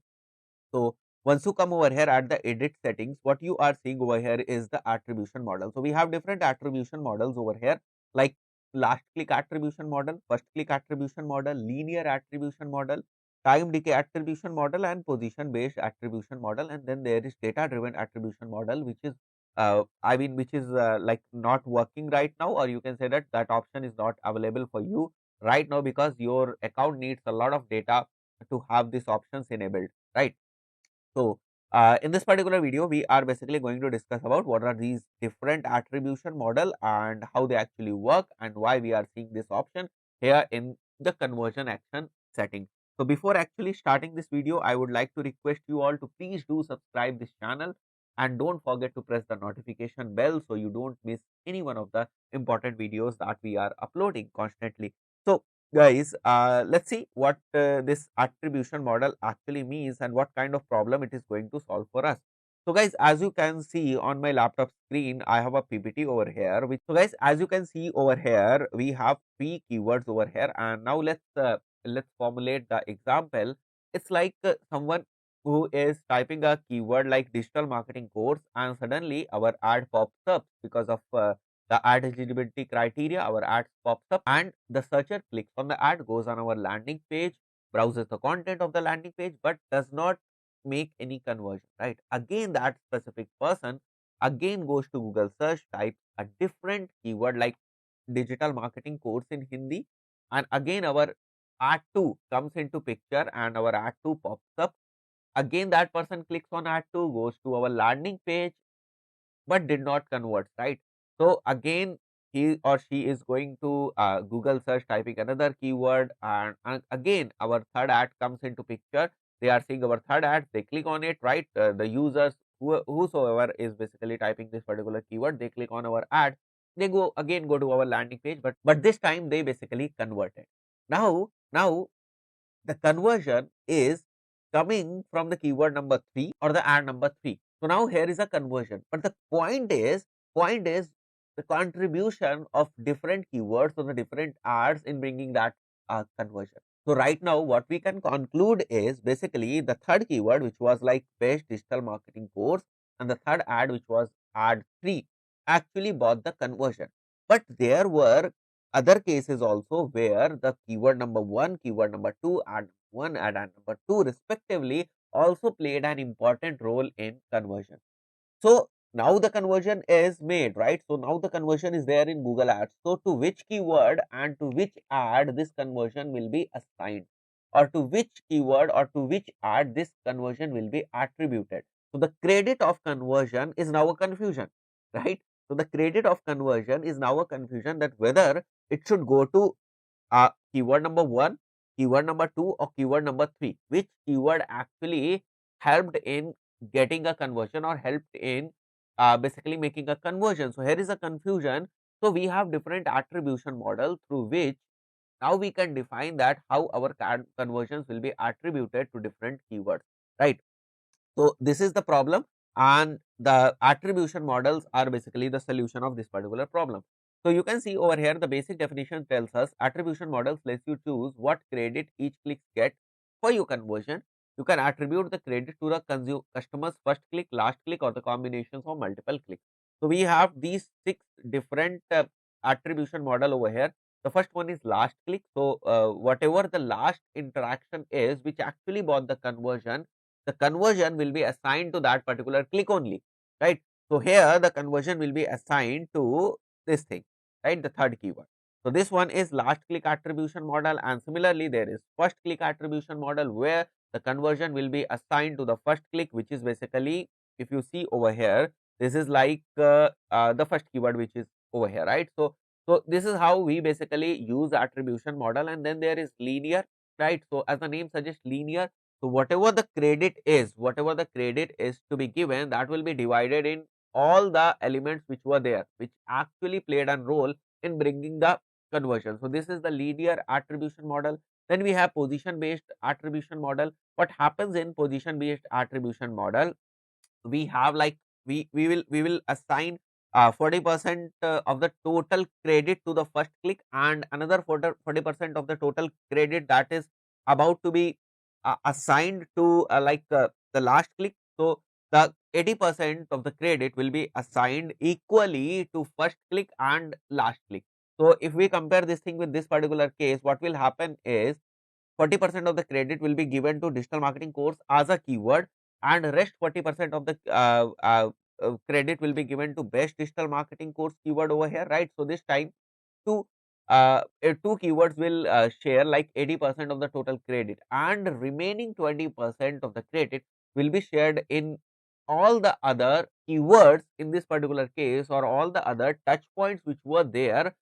So once you come over here at the edit settings, what you are seeing over here is the attribution model. So we have different attribution models over here, like last click attribution model, first click attribution model, linear attribution model, time decay attribution model, and position based attribution model. And then there is data driven attribution model, which is which is like not working right now, or you can say that that option is not available for you right now because your account needs a lot of data to have these options enabled, right? So, in this particular video, we are basically going to discuss about what are these different attribution model and how they actually work and why we are seeing this option here in the conversion action setting. So, before actually starting this video, I would like to request you all to please do subscribe this channel and don't forget to press the notification bell so you don't miss any one of the important videos that we are uploading constantly. So, guys, let's see what this attribution model actually means and what kind of problem it is going to solve for us. So guys, as you can see on my laptop screen, I have a PPT over here. So guys, as you can see over here, we have three keywords over here, and now let's formulate the example. It's like someone who is typing a keyword like digital marketing course, and suddenly our ad pops up because of the ad eligibility criteria. Our ad pops up and the searcher clicks on the ad, goes on our landing page, browses the content of the landing page, but does not make any conversion, right? Again, that specific person again goes to Google search, types a different keyword like digital marketing course in Hindi, and again our ad 2 comes into picture and our ad 2 pops up. Again, that person clicks on ad 2, goes to our landing page, but did not convert, right? So again, he or she is going to Google search, typing another keyword, and again our third ad comes into picture. They are seeing our third ad, they click on it, right? The users whosoever is basically typing this particular keyword, they click on our ad, they go to our landing page, but this time they basically converted. Now the conversion is coming from the keyword number 3 or the ad number 3. So now here is a conversion, but the point is the contribution of different keywords or the different ads in bringing that conversion. So right now what we can conclude is basically the third keyword, which was like best digital marketing course, and the third ad, which was ad 3, actually bought the conversion. But there were other cases also where the keyword number 1, keyword number 2, ad 1 and ad number 2 respectively also played an important role in conversion. So now the conversion is made, right? So now the conversion is there in Google Ads. So to which keyword and to which ad this conversion will be assigned, or to which keyword or to which ad this conversion will be attributed. So the credit of conversion is now a confusion, right? So the credit of conversion is now a confusion that whether it should go to keyword number 1, keyword number 2, or keyword number 3. Which keyword actually helped in getting a conversion or helped in basically making a conversion. So here is a confusion. So we have different attribution model through which now we can define that how our conversions will be attributed to different keywords, right? So this is the problem, and the attribution models are basically the solution of this particular problem. So you can see over here the basic definition tells us attribution models lets you choose what credit each click get for your conversion. You can attribute the credit to the customer's first click, last click, or the combinations of multiple clicks. So we have these 6 different attribution model over here. The first one is last click. So whatever the last interaction is which actually brought the conversion will be assigned to that particular click only, right? So here the conversion will be assigned to this thing, right? The third keyword. So this one is last click attribution model, and similarly there is first click attribution model where the conversion will be assigned to the first click, which is basically, if you see over here, this is like the first keyword which is over here, right? So this is how we basically use attribution model. And then there is linear, right? So as the name suggests, linear. So whatever the credit is to be given, that will be divided in all the elements which were there, which actually played a role in bringing the conversion. So this is the linear attribution model. Then we have position based attribution model. What happens in position based attribution model? We have like we will assign 40% of the total credit to the first click, and another 40% of the total credit that is about to be assigned to the last click. So the 80% of the credit will be assigned equally to first click and last click. So if we compare this thing with this particular case, what will happen is 40% of the credit will be given to digital marketing course as a keyword, and rest 40% of the credit will be given to best digital marketing course keyword over here, right? So this time two two keywords will share like 80% of the total credit, and remaining 20% of the credit will be shared in all the other keywords in this particular case, or all the other touch points which were there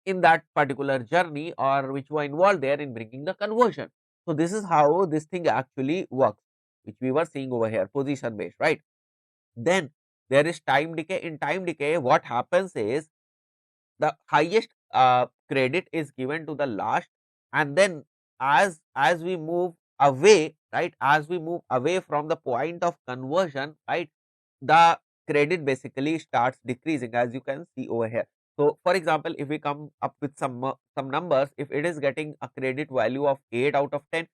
in that particular journey, or which were involved there in bringing the conversion. So this is how this thing actually works, which we were seeing over here, position based, right? Then there is time decay. In time decay, what happens is the highest credit is given to the last, and then as we move away, right, as we move away from the point of conversion, right, the credit basically starts decreasing, as you can see over here. So for example, if we come up with some numbers, if it is getting a credit value of 8 out of 10,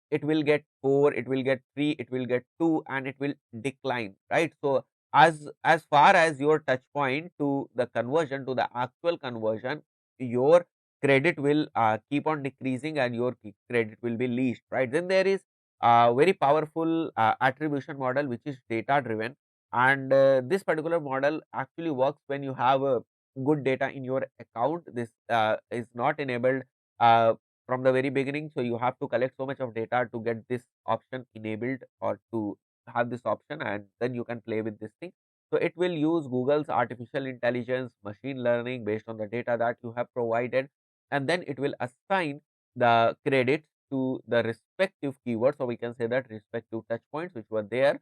it will get 4, it will get 3, it will get 2, and it will decline, right? So as far as your touch point to the conversion, to the actual conversion, your credit will keep on decreasing, and your credit will be least, right? Then there is a very powerful attribution model which is data driven, and this particular model actually works when you have good data in your account. This is not enabled from the very beginning, so you have to collect so much of data to get this option enabled, or to have this option, and then you can play with this thing. So it will use Google's artificial intelligence, machine learning based on the data that you have provided, and then it will assign the credits to the respective keywords. So we can say that respective touch points which were there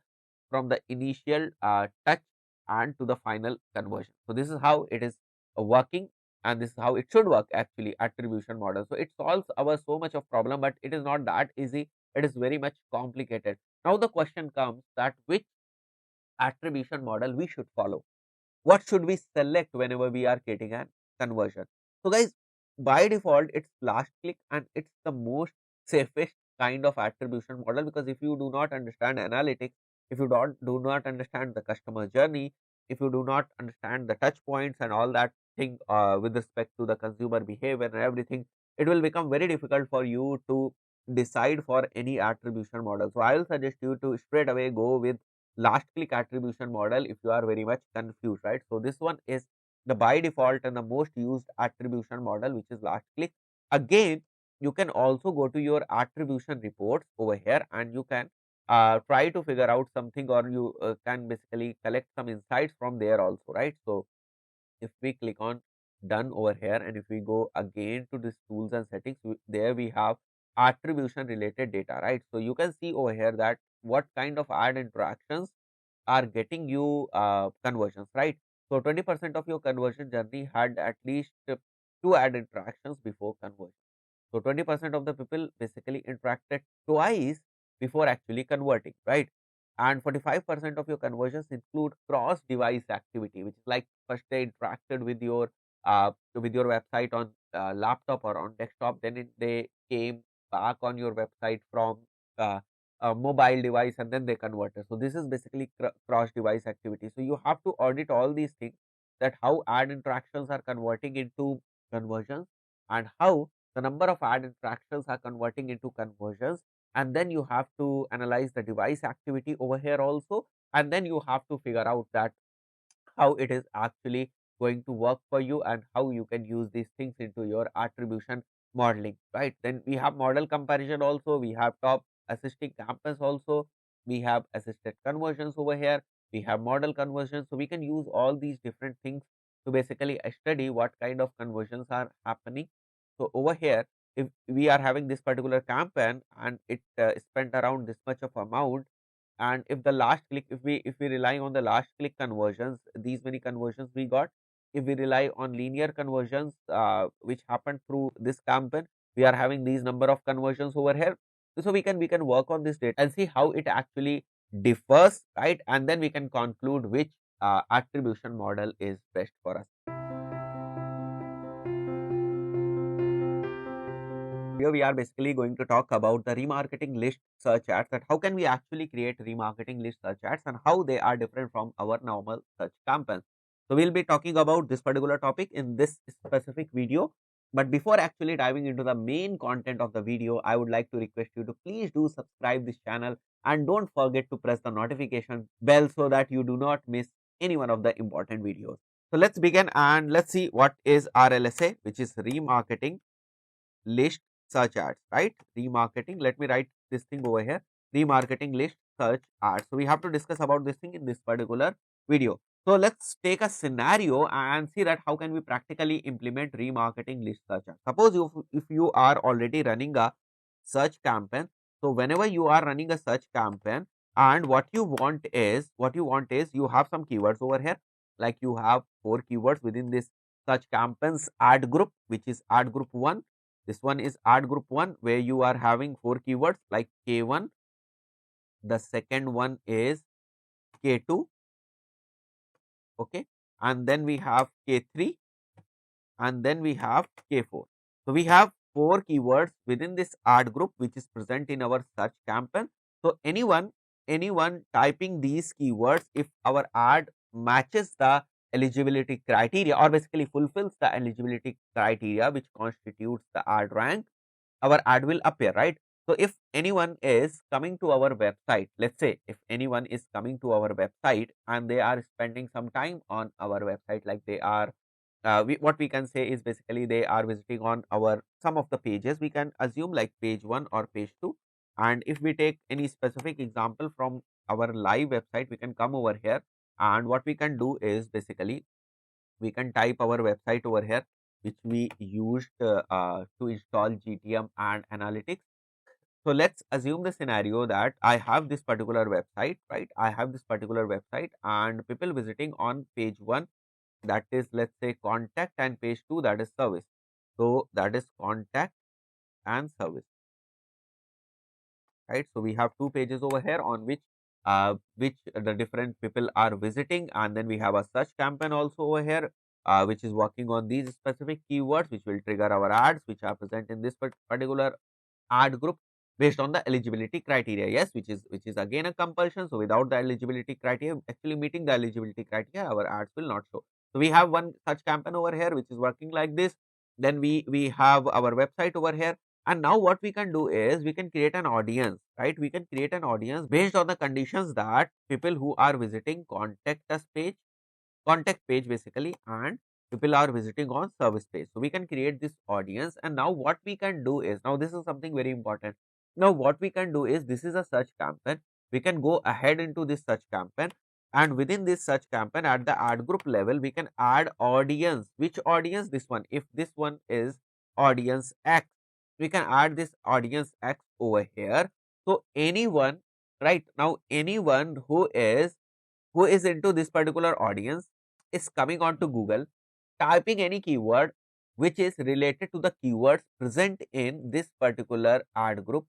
from the initial touch and to the final conversion. So this is how it is working, and this is how it should work actually, attribution model. So it solves our so much of problem, but it is not that easy. It is very much complicated. Now the question comes that which attribution model we should follow. What should we select whenever we are getting an conversion? So guys, by default it's last click, and it's the most safest kind of attribution model, because if you do not understand analytics, if you do not understand the customer journey, if you do not understand the touch points and all that thing with respect to the consumer behavior and everything, it will become very difficult for you to decide for any attribution model. So I will suggest you to straight away go with last click attribution model if you are very much confused, right? So this one is the by default and the most used attribution model, which is last click. Again, you can also go to your attribution reports over here, and you can try to figure out something, or you can basically collect some insights from there also, right? So if we click on done over here, and if we go again to this tools and settings, there we have attribution related data, right? So you can see over here that what kind of ad interactions are getting you conversions, right? So 20% of your conversion journey had at least two ad interactions before conversion. So 20% of the people basically interacted twice before actually converting, right? And 45% of your conversions include cross device activity, which is like first they interacted with your website on laptop or on desktop, then they came back on your website from uh, a mobile device, and then they converted. So this is basically cross device activity. So you have to audit all these things, that how ad interactions are converting into conversions, and how the number of ad interactions are converting into conversions, and then you have to analyze the device activity over here also, and then you have to figure out that how it is actually going to work for you, and how you can use these things into your attribution modeling, right? Then we have model comparison also, we have top assisting campaigns also, we have assisted conversions over here, we have model conversions. So we can use all these different things to basically study what kind of conversions are happening. So over here, if we are having this particular campaign and it spent around this much of amount, and if the last click, if we rely on the last click conversions, these many conversions we got. If we rely on linear conversions which happened through this campaign, we are having these number of conversions over here. So we can work on this data and see how it actually differs, right? And then we can conclude which attribution model is best for us. Here we are basically going to talk about the remarketing list search ads, that how can we actually create remarketing list search ads and how they are different from our normal search campaigns. So we'll be talking about this particular topic in this specific video. But before actually diving into the main content of the video, I would like to request you to please do subscribe this channel and don't forget to press the notification bell so that you do not miss any one of the important videos. So let's begin and let's see what is RLSA, which is remarketing list search ads, right? Remarketing, let me write this thing over here, remarketing list search ads. So we have to discuss about this thing in this particular video. So let's take a scenario and see that how can we practically implement remarketing list search ads. Suppose if you are already running a search campaign, so whenever you are running a search campaign and what you want is you have some keywords over here, like you have 4 keywords within this search campaigns ad group, which is ad group 1. This one is ad group 1 where you are having 4 keywords like K1, the second one is K2, okay, and then we have K3 and then we have K4. So we have 4 keywords within this ad group which is present in our search campaign. So anyone typing these keywords, if our ad matches the eligibility criteria or basically fulfills the eligibility criteria which constitutes the ad rank, our ad will appear, right? So if anyone is coming to our website, let's say if anyone is coming to our website and they are spending some time on our website, like they are what we can say is basically they are visiting on our some of the pages, we can assume like page 1 or page 2. And if we take any specific example from our live website, we can come over here and what we can do is basically we can type our website over here which we used to install GTM and analytics. So let's assume the scenario that I have this particular website, right? I have this particular website and people visiting on page 1, that is, let's say, contact, and page 2, that is service. So that is contact and service, right? So we have 2 pages over here on which the different people are visiting, and then we have a search campaign also over here which is working on these specific keywords which will trigger our ads which are present in this particular ad group based on the eligibility criteria, yes, which is again a compulsion. So without the eligibility criteria, actually meeting the eligibility criteria, our ads will not show. So we have one such campaign over here which is working like this. Then we have our website over here, and now what we can do is we can create an audience, right? We can create an audience based on the conditions that people who are visiting contact page basically, and people are visiting on service page. So we can create this audience, and now what we can do is, now this is something very important. Now what we can do is, this is a search campaign, we can go ahead into this search campaign, and within this search campaign at the ad group level we can add audience. Which audience? This one. If this one is audience X, we can add this audience X over here. So anyone, right now, anyone who is into this particular audience is coming on to Google, typing any keyword which is related to the keywords present in this particular ad group.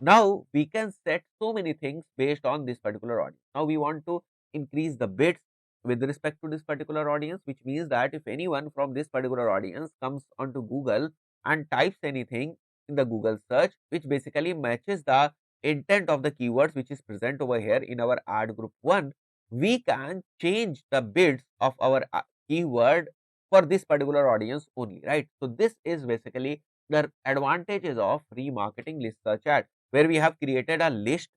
Now we can set so many things based on this particular audience. Now we want to increase the bids with respect to this particular audience, which means that if anyone from this particular audience comes onto Google and types anything in the Google search which basically matches the intent of the keywords which is present over here in our ad group 1, we can change the bids of our keyword for this particular audience only, right? So this is basically the advantages of remarketing list search ad, where we have created a list,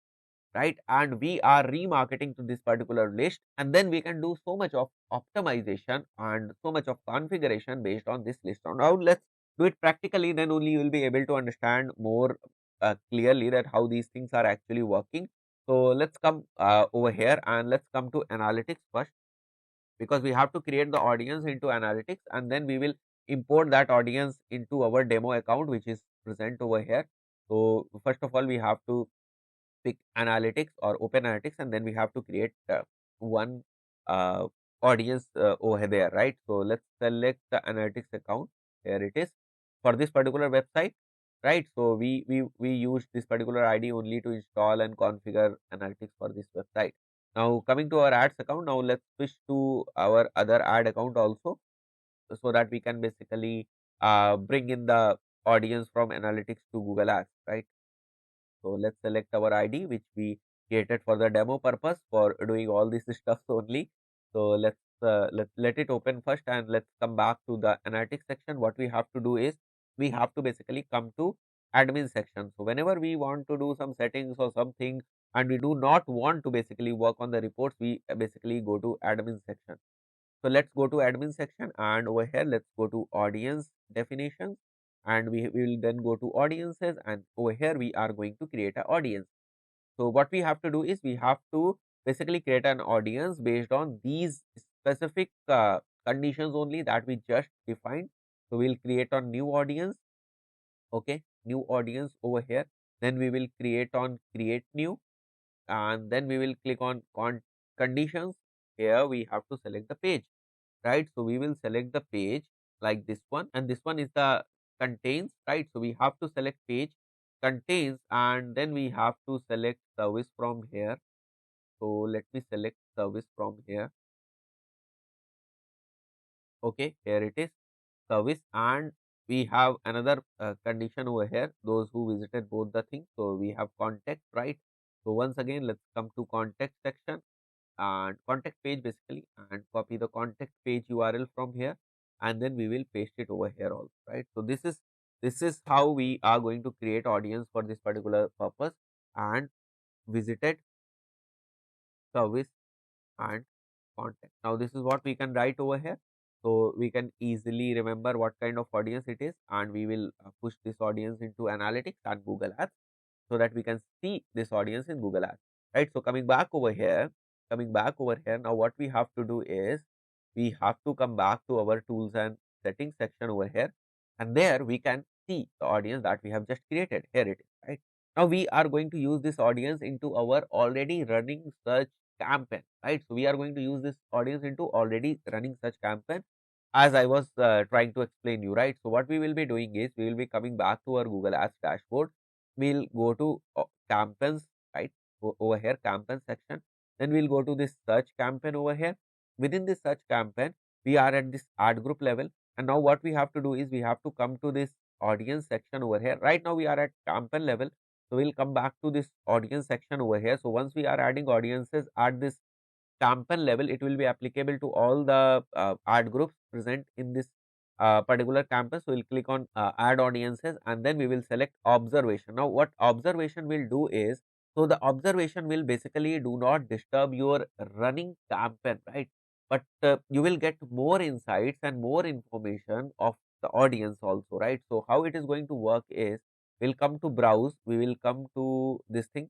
right, and we are remarketing to this particular list, and then we can do so much of optimization and so much of configuration based on this list. Now let's do it practically, then only you will be able to understand more clearly that how these things are actually working. So let's come over here and let's come to analytics first, because we have to create the audience into analytics and then we will import that audience into our demo account which is present over here. So first of all we have to pick analytics or open analytics, and then we have to create one uh, audience over there, right? So let's select the analytics account. Here it is for this particular website, right? So we use this particular ID only to install and configure analytics for this website. Now coming to our ads account, now let's switch to our other ad account also, so that we can basically bring in the audience from analytics to Google Ads, right? So let's select our ID which we created for the demo purpose for doing all these stuffs only. So let it open first, and let's come back to the analytics section. What we have to do is we have to basically come to admin section. So whenever we want to do some settings or something and we do not want to basically work on the reports, we basically go to admin section. So let's go to admin section, and over here let's go to audience definitions, and we will then go to audiences, and over here we are going to create an audience. So what we have to do is we have to basically create an audience based on these specific conditions only that we just defined. So we'll create a new audience. Okay, new audience over here. Then we will create on create new, and then we will click on conditions. Here we have to select the page, right? So we will select the page like this one, and this one is the contains, right? So we have to select page contains, and then we have to select service from here. So let me select service from here. Okay, here it is, service, and we have another condition over here, those who visited both the things. So we have contact, right? So once again let's come to contact section and contact page basically, and copy the contact page URL from here, and then we will paste it over here also, right? So this is how we are going to create audience for this particular purpose, and visited, service, and contact. Now this is what we can write over here, so we can easily remember what kind of audience it is, and we will push this audience into analytics and Google Ads, so that we can see this audience in Google Ads, right? So coming back over here, now what we have to do is we have to come back to our tools and settings section over here, and there we can see the audience that we have just created. Here it is, right? Now we are going to use this audience into our already running search campaign, right? So we are going to use this audience into already running such campaign, as I was trying to explain you, right? So what we will be doing is we will be coming back to our Google Ads dashboard. We'll go to campaigns, right? Over here, campaign section. Then we'll go to this search campaign over here. Within this search campaign, we are at this ad group level. And now what we have to do is we have to come to this audience section over here. Right now we are at campaign level. So we'll come back to this audience section over here. So once we are adding audiences at this campaign level, it will be applicable to all the ad groups present in this particular campus. So we'll click on add audiences, and then we will select observation. Now what observation will do is, so the observation will basically do not disturb your running campaign, right? But you will get more insights and more information of the audience also, right? So how it is going to work is, we'll come to browse, we will come to this thing,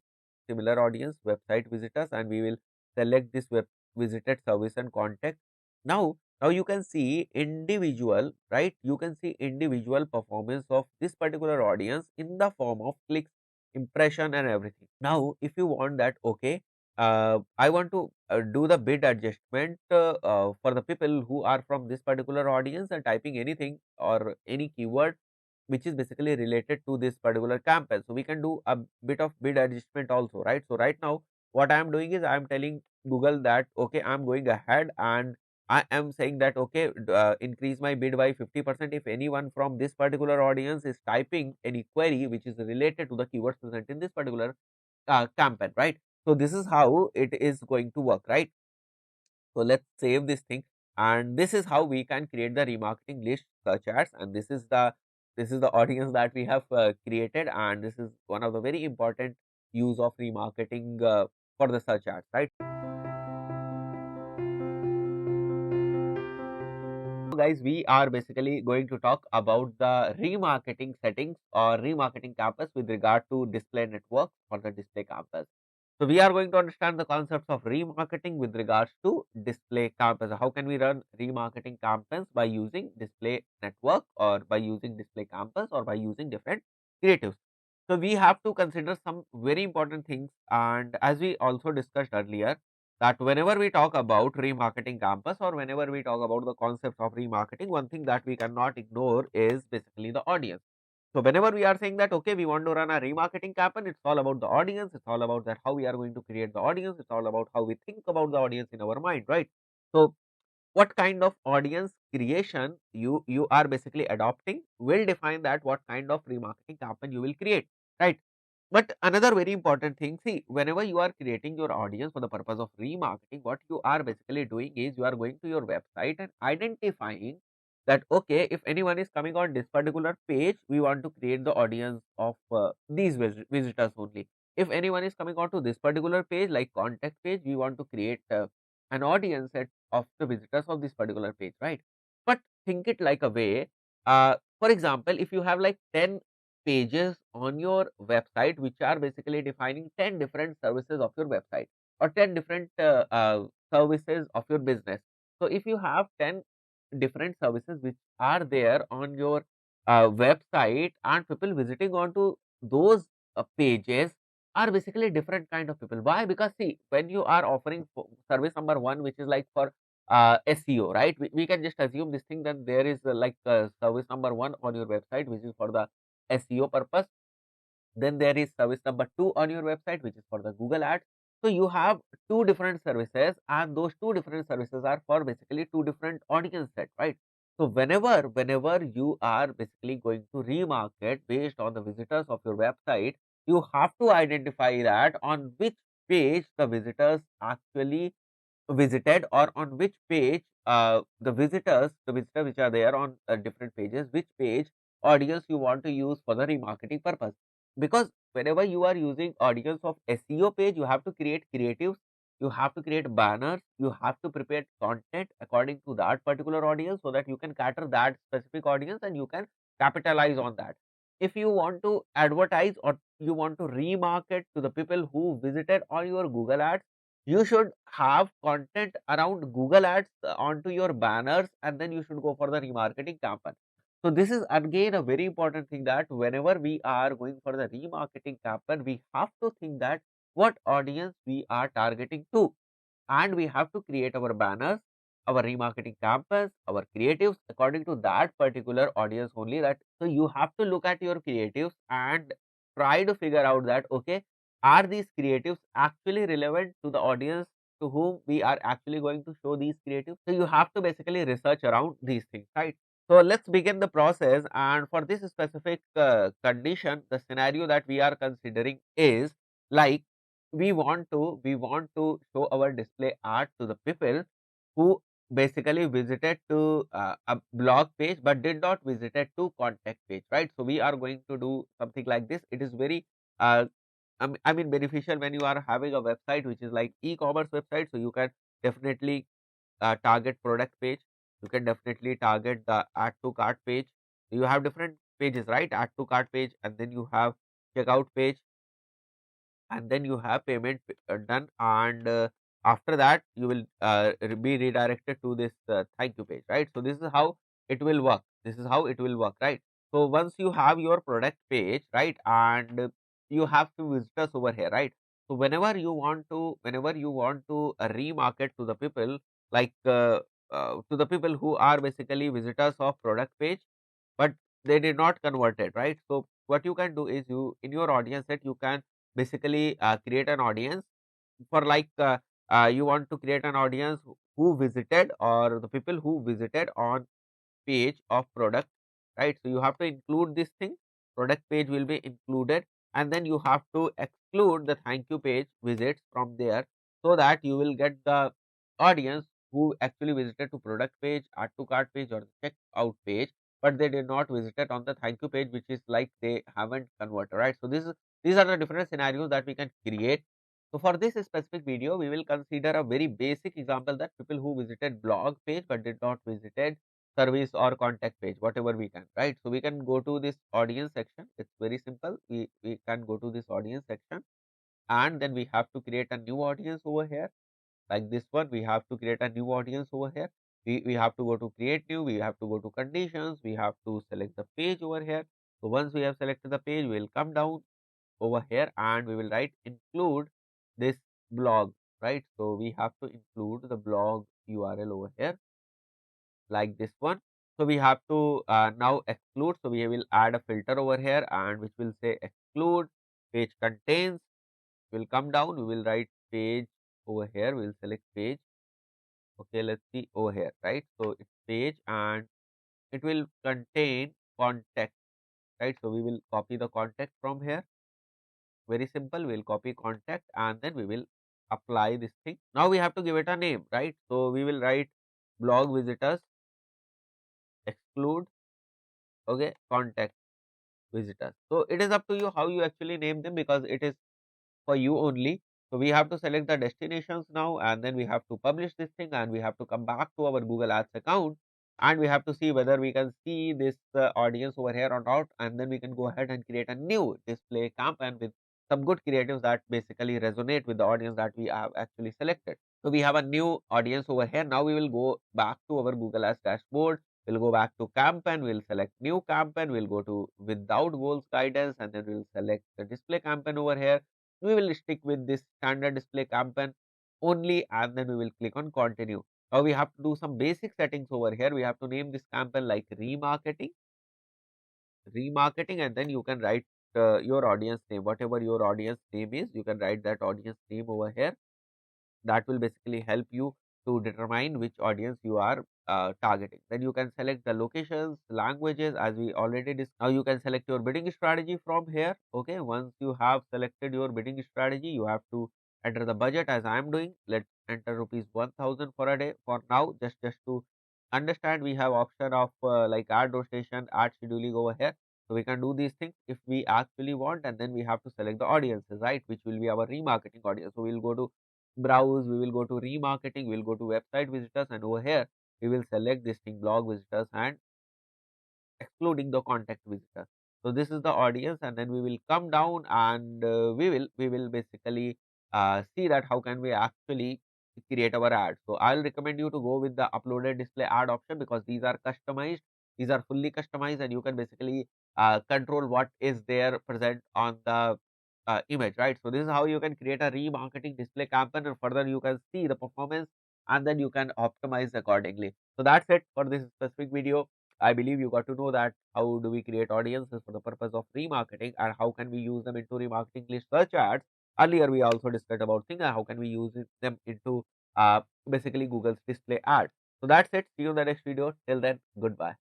similar audience, website visitors, and we will select this web visited service and contact. Now you can see individual, right? You can see individual performance of this particular audience in the form of clicks, impression, and everything. Now if you want that, okay, I want to do the bid adjustment for the people who are from this particular audience and typing anything or any keyword which is basically related to this particular campaign. So we can do a bit of bid adjustment also, right? So right now what I am doing is I am telling Google that okay, I am going ahead and I am saying that okay, increase my bid by 50% if anyone from this particular audience is typing any query which is related to the keywords present in this particular campaign, right? So this is how it is going to work, right? So let's save this thing, and this is how we can create the remarketing list search ads, and this is the audience that we have created, and this is one of the very important use of remarketing for the search ads, right? So guys, we are basically going to talk about the remarketing settings or remarketing campus with regard to display network or the display campus. So we are going to understand the concepts of remarketing with regards to display campaigns. How can we run remarketing campaigns by using display network or by using display campus or by using different creatives. So we have to consider some very important things, and as we also discussed earlier, that whenever we talk about remarketing campus or whenever we talk about the concepts of remarketing, one thing that we cannot ignore is basically the audience. So whenever we are saying that, okay, we want to run a remarketing campaign, it's all about the audience. It's all about that how we are going to create the audience. It's all about how we think about the audience in our mind, right? So what kind of audience creation you are basically adopting will define that what kind of remarketing campaign you will create, right? But another very important thing, see, whenever you are creating your audience for the purpose of remarketing, what you are basically doing is you are going to your website and identifying that, okay, if anyone is coming on this particular page, we want to create the audience of these visitors only. If anyone is coming on to this particular page, like contact page, we want to create an audience set of the visitors of this particular page, right? But think it like a way, for example, if you have like 10 pages on your website which are basically defining 10 different services of your website, or 10 different services of your business. So if you have 10 different services which are there on your website, and people visiting onto those pages are basically different kind of people. Why? Because see, when you are offering service number one, which is like for SEO, right? We can just assume this thing that there is like service number one on your website which is for the SEO purpose. Then there is service number two on your website which is for the Google ads. So you have two different services, and those two different services are for basically two different audience set, right? So whenever you are basically going to remarket based on the visitors of your website, you have to identify that on which page the visitors actually visited, or on which page the visitors which are there on different pages, which page audience you want to use for the remarketing purpose. Because whenever you are using audience of SEO page, you have to create creatives, you have to create banners, you have to prepare content according to that particular audience, so that you can cater that specific audience and you can capitalize on that. If you want to advertise or you want to remarket to the people who visited on your Google ads, you should have content around Google ads onto your banners, and then you should go for the remarketing campaign. So this is again a very important thing, that whenever we are going for the remarketing campaign, we have to think that what audience we are targeting to, and we have to create our banners, our remarketing campaigns, our creatives according to that particular audience only. That so you have to look at your creatives and try to figure out that, okay, are these creatives actually relevant to the audience to whom we are actually going to show these creatives. So you have to basically research around these things, right? So let's begin the process, and for this specific condition, the scenario that we are considering is like, we want to show our display art to the people who basically visited to a blog page but did not visited to contact page, right? So we are going to do something like this. It is very uh, I mean beneficial when you are having a website which is like e-commerce website. So you can definitely target product page, you can definitely target the add to cart page. You have different pages, right? Add to cart page, and then you have checkout page, and then you have payment done, and after that you will be redirected to this thank you page, right? So this is how it will work, this is how it will work, right? So once you have your product page, right, and you have to visitors over here, right? So whenever you want to remarket to the people, like to the people who are basically visitors of product page, but they did not convert it, right? So what you can do is, you in your audience set, you can basically create an audience for like you want to create an audience who visited, or the people who visited on page of product, right? So you have to include this thing, product page will be included, and then you have to exclude the thank you page visits from there, so that you will get the audience who actually visited to product page, add to cart page, or the checkout page, but they did not visit it on the thank you page, which is like they haven't converted, right? So these are the different scenarios that we can create. So for this specific video, we will consider a very basic example, that people who visited blog page but did not visited service or contact page, whatever we can, right? So we can go to this audience section. It's very simple. We can go to this audience section, and then we have to create a new audience over here, like this one. We have to create a new audience over here. We have to go to create new, we have to go to conditions, we have to select the page over here. So once we have selected the page, we will come down over here, and we will write include this blog, right? So we have to include the blog URL over here, like this one. So we have to now exclude. So we will add a filter over here and which will say exclude page contains. Will come down. We will write page over here. We will select page. Okay, let's see over here, right? So it's page and it will contain context, right? So we will copy the context from here. Very simple. We'll copy contact and then we will apply this thing. Now we have to give it a name, right? So we will write blog visitors exclude, okay, contact visitors. So it is up to you how you actually name them because it is for you only. So we have to select the destinations now and then we have to publish this thing and we have to come back to our Google Ads account and we have to see whether we can see this audience over here or not, and then we can go ahead and create a new display campaign with some good creatives that basically resonate with the audience that we have actually selected. So we have a new audience over here. Now we will go back to our Google Ads dashboard. We'll go back to campaign, we'll select new campaign, we'll go to without goals guidance and then we'll select the display campaign over here. We will stick with this standard display campaign only and then we will click on continue. Now we have to do some basic settings over here. We have to name this campaign like remarketing, and then you can write your audience name, whatever your audience name is, you can write that audience name over here. That will basically help you to determine which audience you are targeting. Then you can select the locations, languages as we already discussed. Now you can select your bidding strategy from here. Okay, once you have selected your bidding strategy, you have to enter the budget as I am doing. Let's enter rupees 1000 for a day for now, just to understand. We have option of like ad rotation, ad scheduling over here. So we can do these things if we actually want, and then we have to select the audiences, right, which will be our remarketing audience. So we'll go to browse, we will go to remarketing, we'll go to website visitors, and over here we will select this thing blog visitors and excluding the contact visitors. So this is the audience, and then we will come down and we will basically see that how can we actually create our ad. So I'll recommend you to go with the uploaded display ad option because these are customized, these are fully customized, and you can basically control what is there present on the image, right? So this is how you can create a remarketing display campaign, and further you can see the performance and then you can optimize accordingly. So that's it for this specific video. I believe you got to know that how do we create audiences for the purpose of remarketing and how can we use them into remarketing list search ads. Earlier we also discussed about things how can we use them into basically Google's display ads. So that's it. See you in the next video. Till then, goodbye.